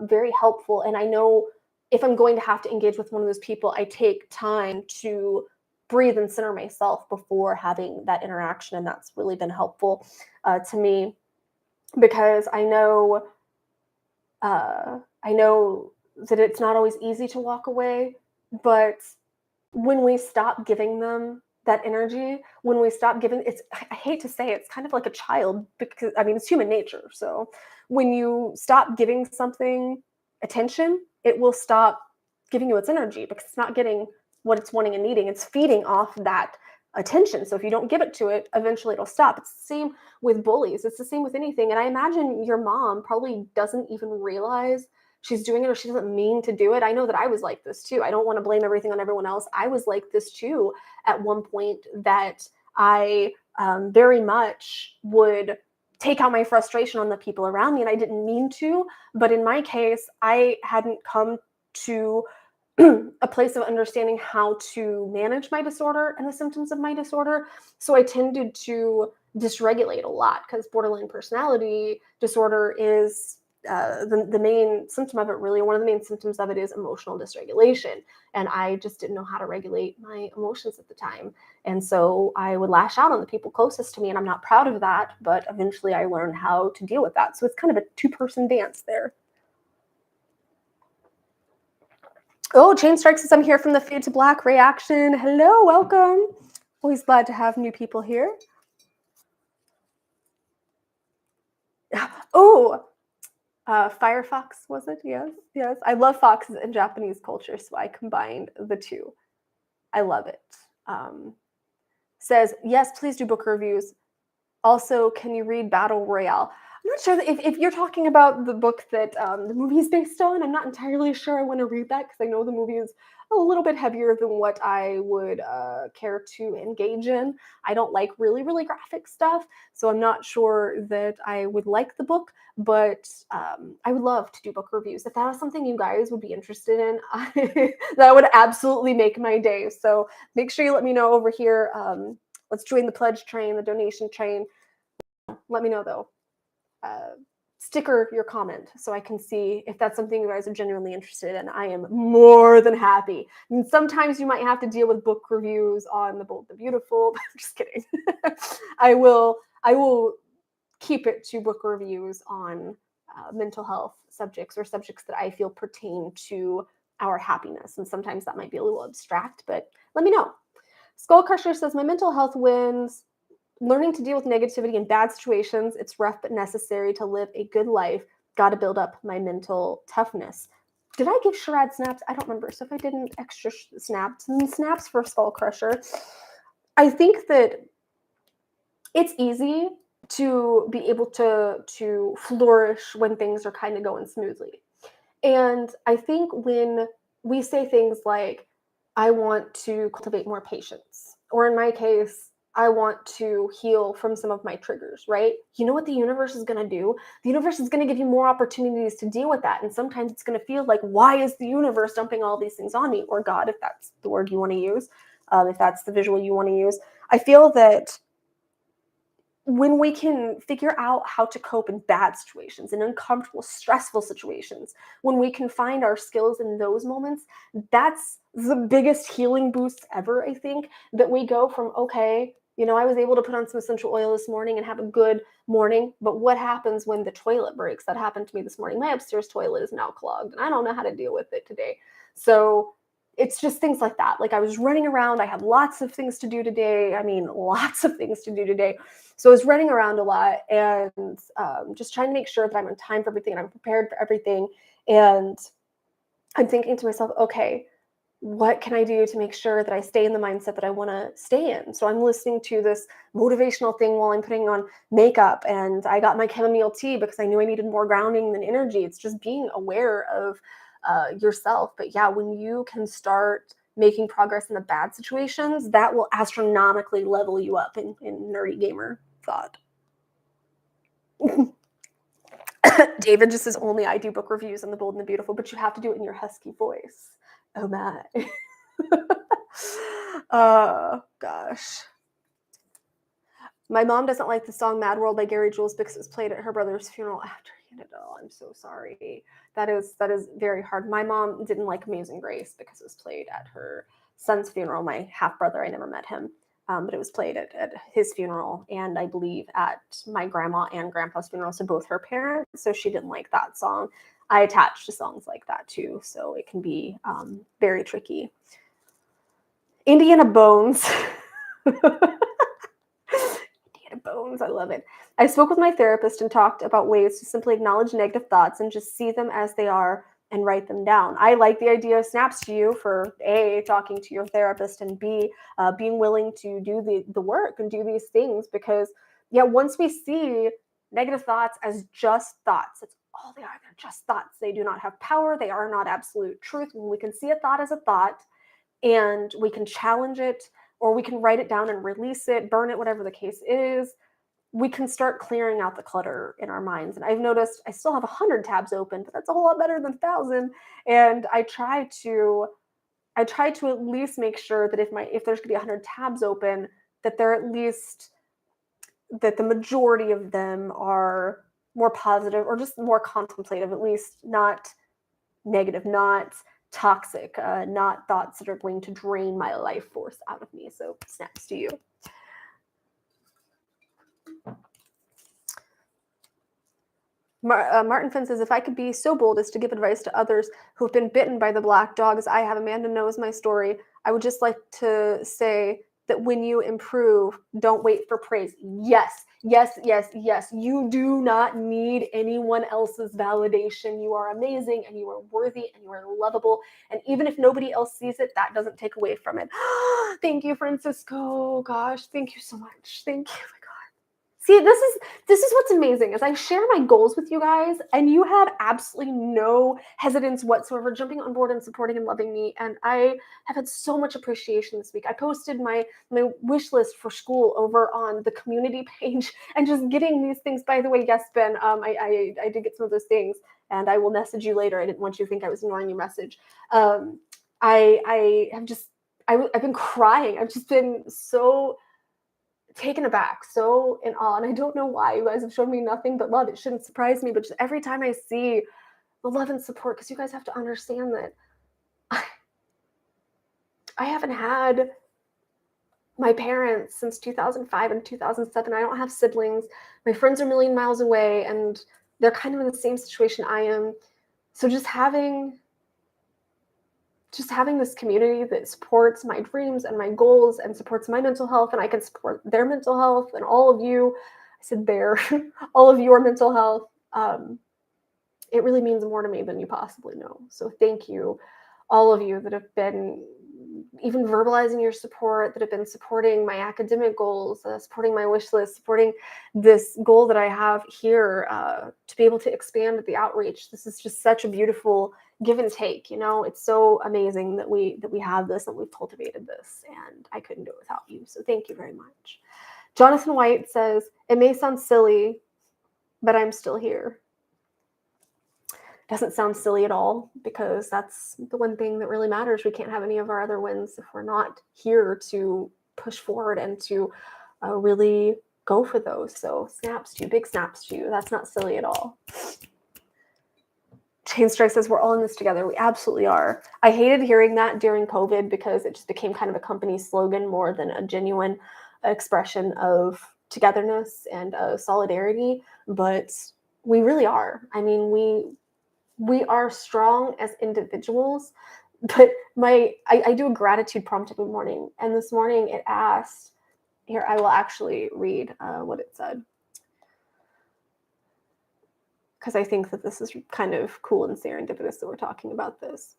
very helpful. And I know if I'm going to have to engage with one of those people, I take time to breathe and center myself before having that interaction. And that's really been helpful to me because I know that it's not always easy to walk away, but when we stop giving them that energy, when we stop giving I hate to say it's kind of like a child because I mean it's human nature. So when you stop giving something attention, it will stop giving you its energy because it's not getting what it's wanting and needing. It's feeding off that attention. So if you don't give it to it, eventually it'll stop. It's the same with bullies. It's the same with anything. And I imagine your mom probably doesn't even realize she's doing it or she doesn't mean to do it. I know that I was like this too. I don't want to blame everything on everyone else. I was like this too at one point that I very much would take out my frustration on the people around me and I didn't mean to. But in my case, I hadn't come to a place of understanding how to manage my disorder and the symptoms of my disorder. So I tended to dysregulate a lot because borderline personality disorder is the main symptom of it, really, one of the main symptoms of it is emotional dysregulation. And I just didn't know how to regulate my emotions at the time. And so I would lash out on the people closest to me. And I'm not proud of that, but eventually I learned how to deal with that. So it's kind of a two-person dance there. Oh, Chain Strike says, I'm here from the Fade to Black reaction. Hello, welcome. Always glad to have new people here. Oh, Firefox, was it? Yes, yes. I love foxes in Japanese culture, so I combined the two. I love it. Says, yes, please do book reviews. Also, can you read Battle Royale? I'm not sure if you're talking about the book that the movie is based on. I'm not entirely sure I want to read that because I know the movie is a little bit heavier than what I would care to engage in. I don't like really, really graphic stuff, so I'm not sure that I would like the book, but I would love to do book reviews. If that was something you guys would be interested in, that would absolutely make my day. So make sure you let me know over here. Let's join the pledge train, the donation train. Let me know though. Sticker your comment so I can see if that's something you guys are genuinely interested in. I am more than happy. And sometimes you might have to deal with book reviews on The Bold, the Beautiful. I'm just kidding. I will keep it to book reviews on mental health subjects or subjects that I feel pertain to our happiness. And sometimes that might be a little abstract, but let me know. Skull Crusher says, my mental health wins learning to deal with negativity in bad situations. It's rough but necessary to live a good life. Got to build up my mental toughness. Did I give Sherrod snaps? I don't remember. So if I didn't, extra snaps. Snaps for Skull Crusher. I think that it's easy to be able to flourish when things are kind of going smoothly. And I think when we say things like, I want to cultivate more patience, or in my case, I want to heal from some of my triggers, right? You know what the universe is going to do? The universe is going to give you more opportunities to deal with that. And sometimes it's going to feel like, why is the universe dumping all these things on me? Or God, if that's the word you want to use, if that's the visual you want to use. I feel that when we can figure out how to cope in bad situations, in uncomfortable, stressful situations, when we can find our skills in those moments, that's the biggest healing boost ever, I think, that we go from, okay, I was able to put on some essential oil this morning and have a good morning, but what happens when the toilet breaks? That happened to me this morning. My upstairs toilet is now clogged, and I don't know how to deal with it today. So it's just things like that. Like I was running around. I had lots of things to do today. I mean, lots of things to do today. So I was running around a lot and just trying to make sure that I'm on time for everything and I'm prepared for everything. And I'm thinking to myself, okay, what can I do to make sure that I stay in the mindset that I want to stay in? So I'm listening to this motivational thing while I'm putting on makeup, and I got my chamomile tea because I knew I needed more grounding than energy. It's just being aware of yourself. But yeah, when you can start making progress in the bad situations, that will astronomically level you up in nerdy gamer thought. David just says, only I do book reviews on The Bold and the Beautiful, but you have to do it in your husky voice. Oh my. Gosh. My mom doesn't like the song Mad World by Gary Jules because it was played at her brother's funeral after he had it all. I'm so sorry. That is very hard. My mom didn't like Amazing Grace because it was played at her son's funeral. My half brother, I never met him, but it was played at his funeral, and I believe at my grandma and grandpa's funeral, so both her parents. So she didn't like that song. I attach to songs like that too, so it can be very tricky. Indiana Bones. Bones. I love it. I spoke with my therapist and talked about ways to simply acknowledge negative thoughts and just see them as they are and write them down. I like the idea of snaps to you for A, talking to your therapist, and B, being willing to do the work and do these things, because once we see negative thoughts as just thoughts, it's all they are. They're just thoughts. They do not have power. They are not absolute truth. When we can see a thought as a thought and we can challenge it, or we can write it down and release it, burn it, whatever the case is, we can start clearing out the clutter in our minds. And I've noticed I still have 100 tabs open, but that's a whole lot better than 1,000. And I try to at least make sure that if there's gonna be 100 tabs open, that they're at least, that the majority of them are more positive or just more contemplative, at least not negative, not toxic, not thoughts that are going to drain my life force out of me. So snaps to you. Martin Finn says, if I could be so bold as to give advice to others who have been bitten by the black dog as I have, Amanda knows my story, I would just like to say that when you improve, don't wait for praise. Yes, yes, yes, yes. You do not need anyone else's validation. You are amazing and you are worthy and you are lovable. And even if nobody else sees it, that doesn't take away from it. Thank you, Francisco. Gosh, thank you so much. Thank you. See, this is what's amazing, is I share my goals with you guys, and you have absolutely no hesitance whatsoever jumping on board and supporting and loving me. And I have had so much appreciation this week. I posted my wish list for school over on the community page, and just getting these things. By the way, yes, Ben, I did get some of those things, and I will message you later. I didn't want you to think I was ignoring your message. I've been crying. I've just been so taken aback, so in awe, and I don't know why. You guys have shown me nothing but love. It shouldn't surprise me, but just every time I see the love and support, because you guys have to understand that I haven't had my parents since 2005 and 2007. I don't have siblings. My friends are a million miles away, and they're kind of in the same situation I am. So just having just having this community that supports my dreams and my goals and supports my mental health, and I can support their mental health, and all of you, I said their, all of your mental health, it really means more to me than you possibly know. So thank you, all of you that have been even verbalizing your support, that have been supporting my academic goals, supporting my wish list, supporting this goal that I have here to be able to expand the outreach. This is just such a beautiful give and take. It's so amazing that we have this and we've cultivated this, and I couldn't do it without you. So thank you very much. Jonathan White says, it may sound silly, but I'm still here. Doesn't sound silly at all, because that's the one thing that really matters. We can't have any of our other wins if we're not here to push forward and to really go for those. So snaps to you, big snaps to you. That's not silly at all. Chain Strike says, we're all in this together. We absolutely are. I hated hearing that during COVID, because it just became kind of a company slogan more than a genuine expression of togetherness and solidarity. But we really are. I mean, we are strong as individuals, but I do a gratitude prompt every morning. And this morning it asked, here, I will actually read what it said, because I think that this is kind of cool and serendipitous that we're talking about this.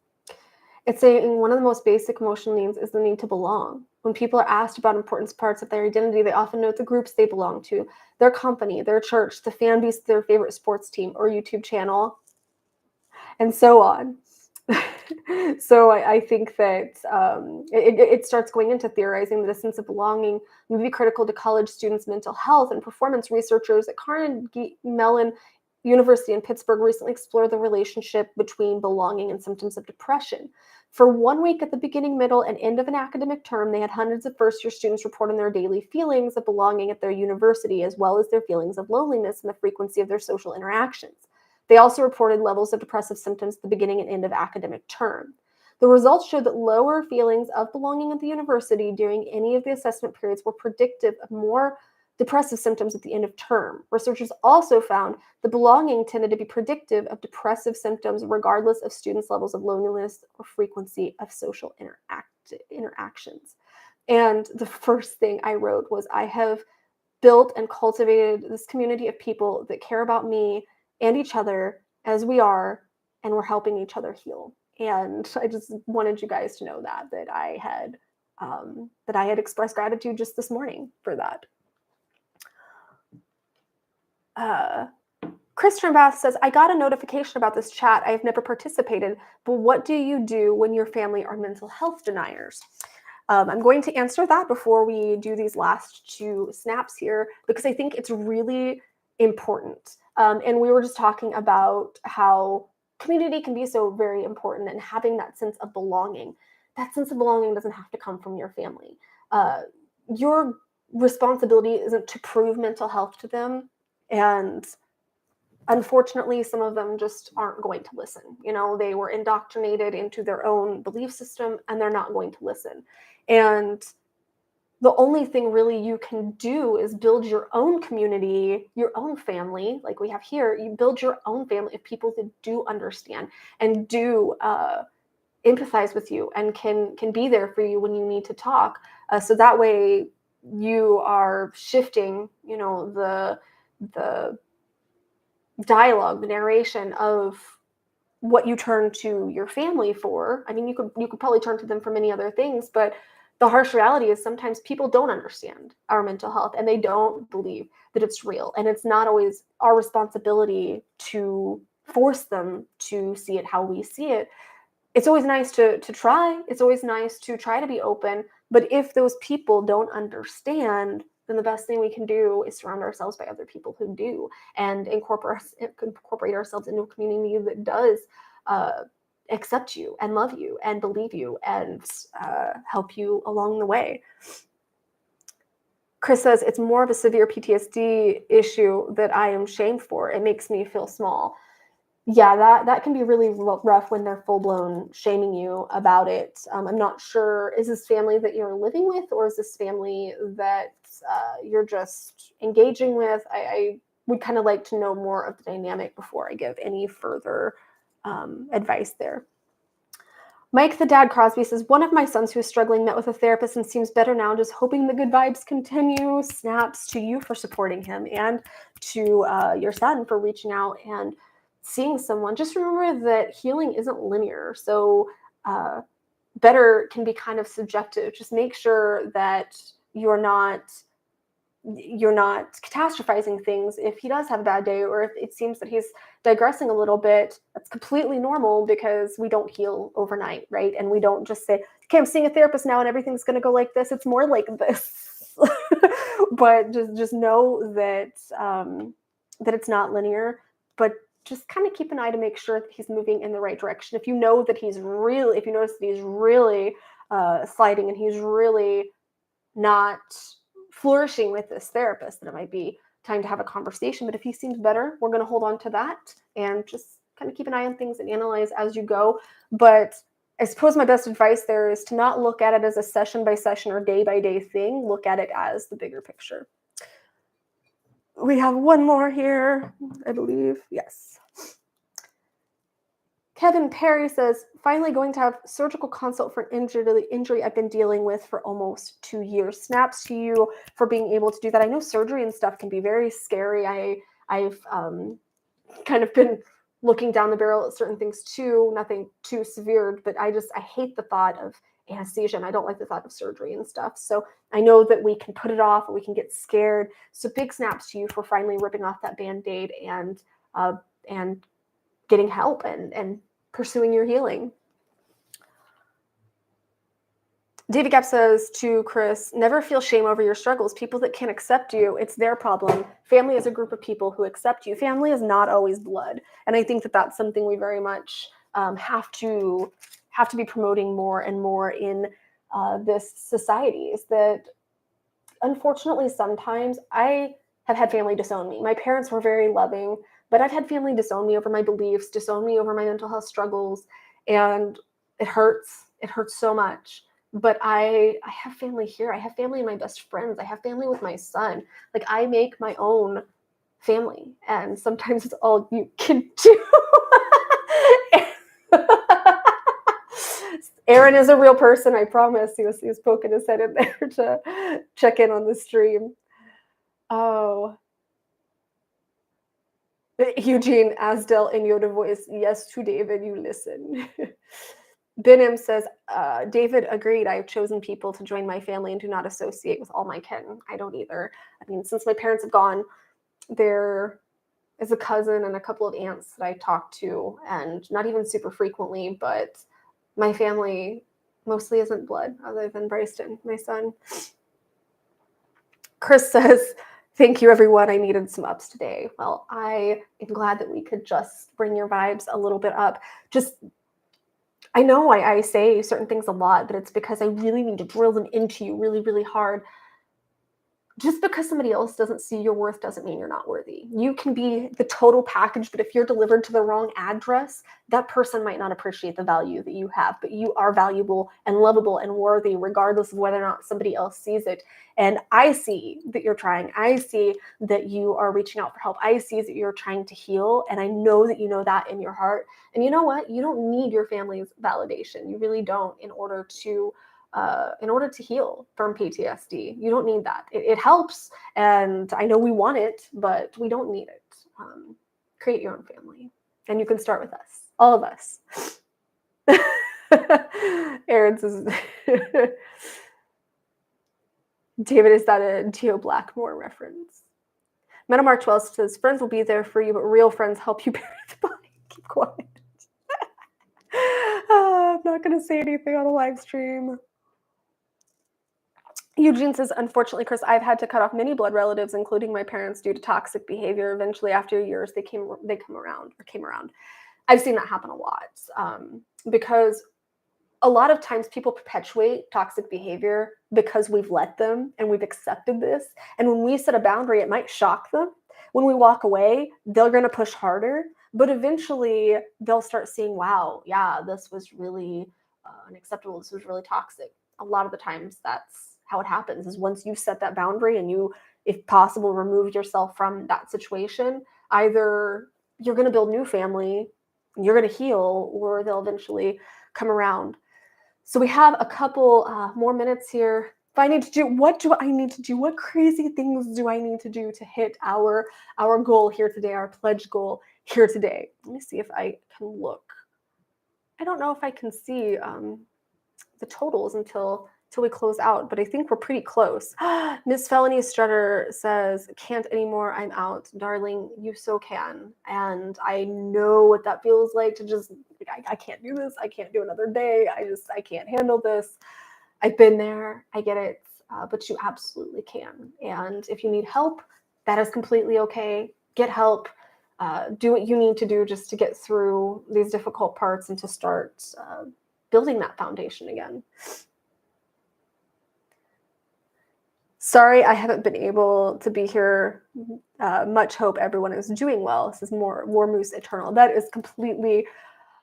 It's saying one of the most basic emotional needs is the need to belong. When people are asked about important parts of their identity, they often note the groups they belong to, their company, their church, the fan base of their favorite sports team or YouTube channel, and so on. So I think that it starts going into theorizing the sense of belonging may be critical to college students' mental health, and performance researchers at Carnegie Mellon University in Pittsburgh recently explored the relationship between belonging and symptoms of depression. For 1 week at the beginning, middle, and end of an academic term, they had hundreds of first-year students report on their daily feelings of belonging at their university, as well as their feelings of loneliness and the frequency of their social interactions. They also reported levels of depressive symptoms at the beginning and end of academic term. The results showed that lower feelings of belonging at the university during any of the assessment periods were predictive of more depressive symptoms at the end of term. Researchers also found that belonging tended to be predictive of depressive symptoms regardless of students' levels of loneliness or frequency of social interactions. And the first thing I wrote was, I have built and cultivated this community of people that care about me and each other as we are, and we're helping each other heal. And I just wanted you guys to know that I had expressed gratitude just this morning for that. Christian Bath says, I got a notification about this chat. I have never participated, but what do you do when your family are mental health deniers? I'm going to answer that before we do these last two snaps here, because I think it's really important. And we were just talking about how community can be so very important, and having that sense of belonging. That sense of belonging doesn't have to come from your family. Your responsibility isn't to prove mental health to them. And unfortunately, some of them just aren't going to listen. They were indoctrinated into their own belief system, and they're not going to listen. And the only thing really you can do is build your own community, your own family, like we have here. You build your own family of people that do understand and do empathize with you, and can be there for you when you need to talk. So that way you are shifting, the dialogue, the narration of what you turn to your family for. I mean, you could probably turn to them for many other things, but the harsh reality is sometimes people don't understand our mental health, and they don't believe that it's real. And it's not always our responsibility to force them to see it how we see it. It's always nice to try. It's always nice to try to be open. But if those people don't understand, then the best thing we can do is surround ourselves by other people who do, and incorporate ourselves into a community that does accept you and love you and believe you and help you along the way. Chris says, it's more of a severe PTSD issue that I am shamed for. It makes me feel small. Yeah, that can be really rough when they're full-blown shaming you about it. I'm not sure, is this family that you're living with, or is this family that you're just engaging with? I would kind of like to know more of the dynamic before I give any further advice there. Mike, the dad Crosby, says, one of my sons who is struggling met with a therapist and seems better now, just hoping the good vibes continue. Snaps to you for supporting him and to your son for reaching out and seeing someone. Just remember that healing isn't linear. So better can be kind of subjective. Just make sure that you're not catastrophizing things if he does have a bad day, or if it seems that he's digressing a little bit. That's completely normal, because we don't heal overnight, right? And we don't just say, okay, I'm seeing a therapist now and everything's going to go like this. It's more like this. But just know that that it's not linear, but just kind of keep an eye to make sure that he's moving in the right direction. If you know that if you notice that he's really sliding and he's really not flourishing with this therapist, then it might be time to have a conversation. But if he seems better, we're going to hold on to that and just kind of keep an eye on things and analyze as you go. But I suppose my best advice there is to not look at it as a session by session or day by day thing. Look at it as the bigger picture. We have one more here, I believe. Yes. Kevin Perry says, finally going to have surgical consult for an injury I've been dealing with for almost 2 years. Snaps to you for being able to do that. I know surgery and stuff can be very scary. I've kind of been looking down the barrel at certain things too, nothing too severe, but I hate the thought of anesthesia, and I don't like the thought of surgery and stuff. So I know that we can put it off or we can get scared. So big snaps to you for finally ripping off that Band-Aid and getting help and pursuing your healing. David Gap says to Chris, never feel shame over your struggles. People that can't accept you, it's their problem. Family is a group of people who accept you. Family is not always blood. And I think that that's something we very much have to be promoting more and more in this society, is that unfortunately sometimes I have had family disown me. My parents were very loving, but I've had family disown me over my beliefs, disown me over my mental health struggles, and it hurts. It hurts so much. But I have family here. I have family in my best friends. I have family with my son. Like, I make my own family, and sometimes it's all you can do. Aaron is a real person, I promise. He was poking his head in there to check in on the stream. Oh. Eugene Asdell in Yoda voice, yes to David, you listen. Benim says, David agreed. I've chosen people to join my family and do not associate with all my kin. I don't either. I mean, since my parents have gone, there is a cousin and a couple of aunts that I talk to, and not even super frequently, but my family mostly isn't blood, other than Bryson, my son. Chris says, thank you, everyone. I needed some ups today. Well, I am glad that we could just bring your vibes a little bit up. I know I say certain things a lot, but it's because I really need to drill them into you really, really hard. Just because somebody else doesn't see your worth doesn't mean you're not worthy. You can be the total package, but if you're delivered to the wrong address, that person might not appreciate the value that you have, but you are valuable and lovable and worthy, regardless of whether or not somebody else sees it. And I see that you're trying. I see that you are reaching out for help. I see that you're trying to heal. And I know that you know that in your heart. And you know what? You don't need your family's validation. You really don't in order to heal from PTSD. You don't need that. It helps, and I know we want it, but we don't need it. Create your own family, and you can start with us, all of us. Aaron says, David, is that a Geo Blackmore reference? Metamark 12 says, friends will be there for you, but real friends help you bury the body. Keep quiet. I'm not going to say anything on a live stream. Eugene says, unfortunately, Chris, I've had to cut off many blood relatives, including my parents, due to toxic behavior. Eventually, after years, they came around. I've seen that happen a lot, because a lot of times people perpetuate toxic behavior because we've let them and we've accepted this. And when we set a boundary, it might shock them. When we walk away, they're going to push harder. But eventually, they'll start seeing, wow, yeah, this was really unacceptable. This was really toxic. A lot of the times, that's how it happens, is once you set that boundary and you, if possible, remove yourself from that situation, either you're going to build new family, you're going to heal, or they'll eventually come around. So we have a couple more minutes here. If I need to do, what do I need to do? What crazy things do I need to do to hit our goal here today, our pledge goal here today? Let me see if I can look. I don't know if I can see the totals until we close out, but I think we're pretty close. Miss Felony Strutter says, can't anymore, I'm out. Darling, you so can. And I know what that feels like to just, I can't do this. I can't do another day. I can't handle this. I've been there. I get it. But you absolutely can. And if you need help, that is completely okay. Get help. Do what you need to do just to get through these difficult parts and to start building that foundation again. Sorry, I haven't been able to be here. Much hope everyone is doing well. This is more War Moose Eternal. That is completely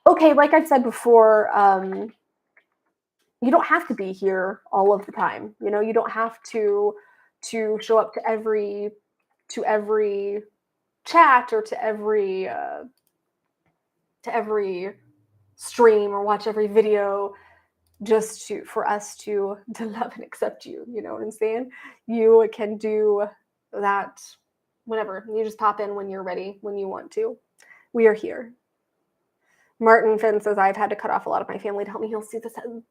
okay. Like I've said before, you don't have to be here all of the time. You know, you don't have to show up to every chat or to every stream or watch every video just for us to love and accept you. You know what I'm saying? You can do that whenever. You just pop in when you're ready, when you want to. We are here. Martin Finn says, I've had to cut off a lot of my family to help me heal. See,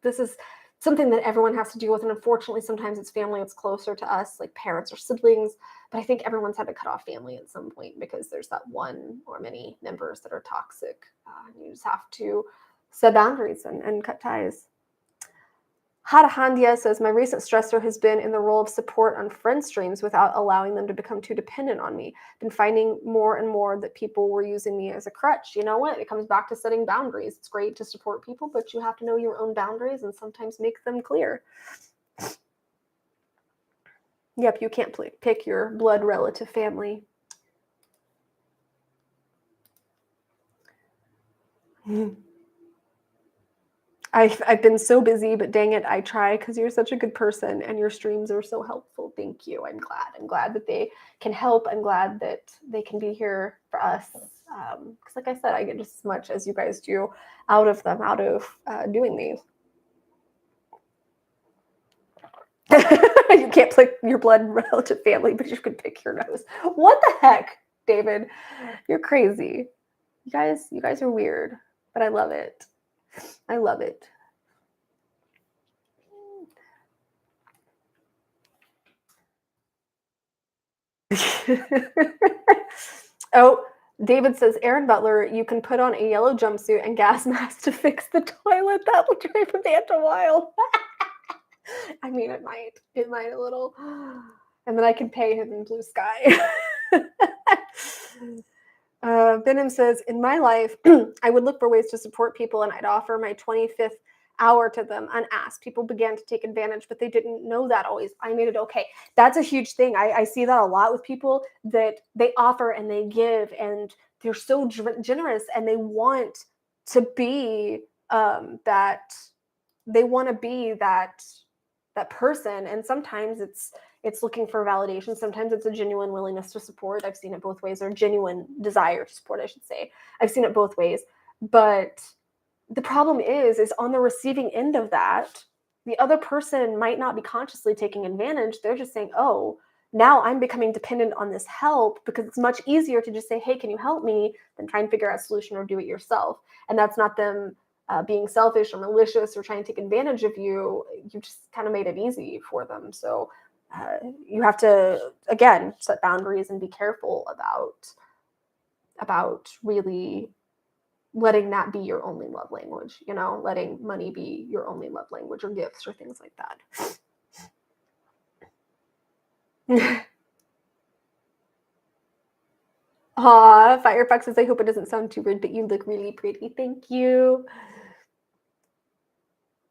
this is something that everyone has to deal with. And unfortunately, sometimes it's family that's closer to us, like parents or siblings. But I think everyone's had to cut off family at some point because there's that one or many members that are toxic. You just have to set boundaries and cut ties. Hadahandia says, my recent stressor has been in the role of support on friend streams without allowing them to become too dependent on me. Been finding more and more that people were using me as a crutch. You know what? It comes back to setting boundaries. It's great to support people, but you have to know your own boundaries and sometimes make them clear. Yep, you can't pick your blood relative family. I've been so busy, but dang it, I try because you're such a good person and your streams are so helpful. Thank you. I'm glad that they can help. I'm glad that they can be here for us. Because like I said, I get just as much as you guys do out of them, out of doing these. You can't pick your blood relative family, but you can pick your nose. What the heck, David? You're crazy. You guys are weird, but I love it. I love it. Oh, David says, Aaron Butler, you can put on a yellow jumpsuit and gas mask to fix the toilet. That will drive Amanda wild. I mean, it might a little. And then I can pay him in blue sky. Venom says, in my life, I would look for ways to support people and I'd offer my 25th hour to them unasked. People began to take advantage, but they didn't know that always. I made it okay. That's a huge thing. I see that a lot with people that they offer and they give and they're so generous and they want to be that person. And sometimes it's looking for validation. Sometimes it's a genuine willingness to support. I've seen it both ways, or genuine desire to support, I should say. I've seen it both ways. But the problem is on the receiving end of that, the other person might not be consciously taking advantage. They're just saying, oh, now I'm becoming dependent on this help, because it's much easier to just say, hey, can you help me, than try and figure out a solution or do it yourself. And that's not them being selfish or malicious or trying to take advantage of you. You just kind of made it easy for them. So you have to, again, set boundaries and be careful about really letting that be your only love language, letting money be your only love language, or gifts or things like that. Aw, Firefox says, I hope it doesn't sound too rude, but you look really pretty. Thank you.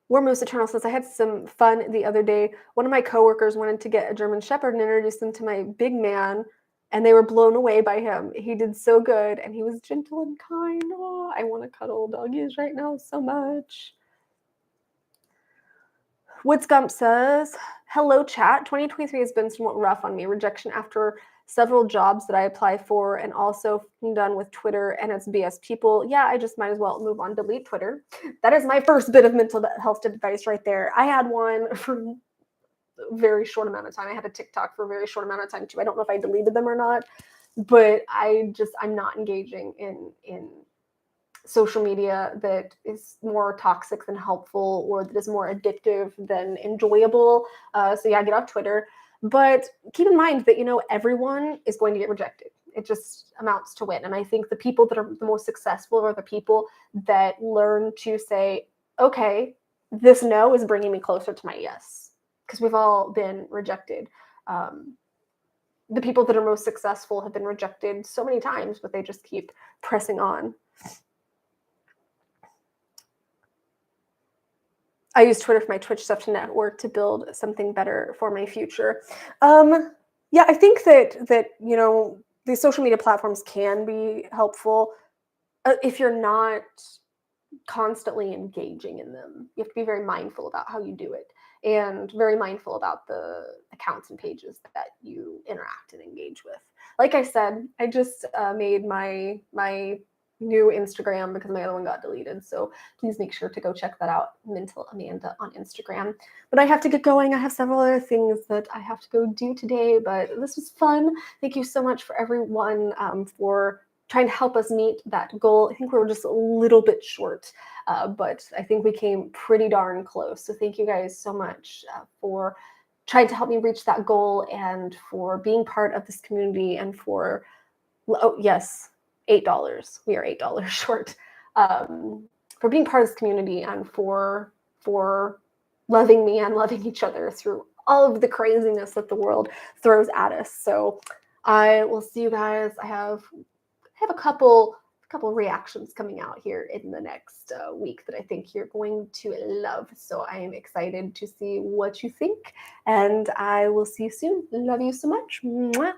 Warmost Eternal says, I had some fun the other day. One of my coworkers wanted to get a German Shepherd and introduce them to my big man, and they were blown away by him. He did so good, and he was gentle and kind. Oh, I want to cuddle doggies right now so much. Woodsgump says, hello, chat. 2023 has been somewhat rough on me. Rejection after several jobs that I apply for, and also done with Twitter and its BS people. Yeah, I just might as well move on, delete Twitter. That is my first bit of mental health advice right there. I had one for a very short amount of time. I had a TikTok for a very short amount of time too. I don't know if I deleted them or not, but I'm not engaging in social media that is more toxic than helpful, or that is more addictive than enjoyable. So yeah, get off Twitter. But keep in mind that, everyone is going to get rejected. It just amounts to win. And I think the people that are the most successful are the people that learn to say, okay, this no is bringing me closer to my yes. Because we've all been rejected. The people that are most successful have been rejected so many times, but they just keep pressing on. I use Twitter for my Twitch stuff to network, to build something better for my future. Yeah, I think that these social media platforms can be helpful if you're not constantly engaging in them. You have to be very mindful about how you do it, and very mindful about the accounts and pages that you interact and engage with. Like I said, I just made my new Instagram because my other one got deleted. So please make sure to go check that out, Mental Amanda on Instagram. But I have to get going. I have several other things that I have to go do today, but this was fun. Thank you so much for everyone for trying to help us meet that goal. I think we were just a little bit short, but I think we came pretty darn close. So thank you guys so much for trying to help me reach that goal, and for being part of this community, and for, oh yes, $8. We are $8 short. For being part of this community, and for loving me and loving each other through all of the craziness that the world throws at us. So I will see you guys. I have a couple reactions coming out here in the next week that I think you're going to love. So I am excited to see what you think, and I will see you soon. Love you so much. Mwah.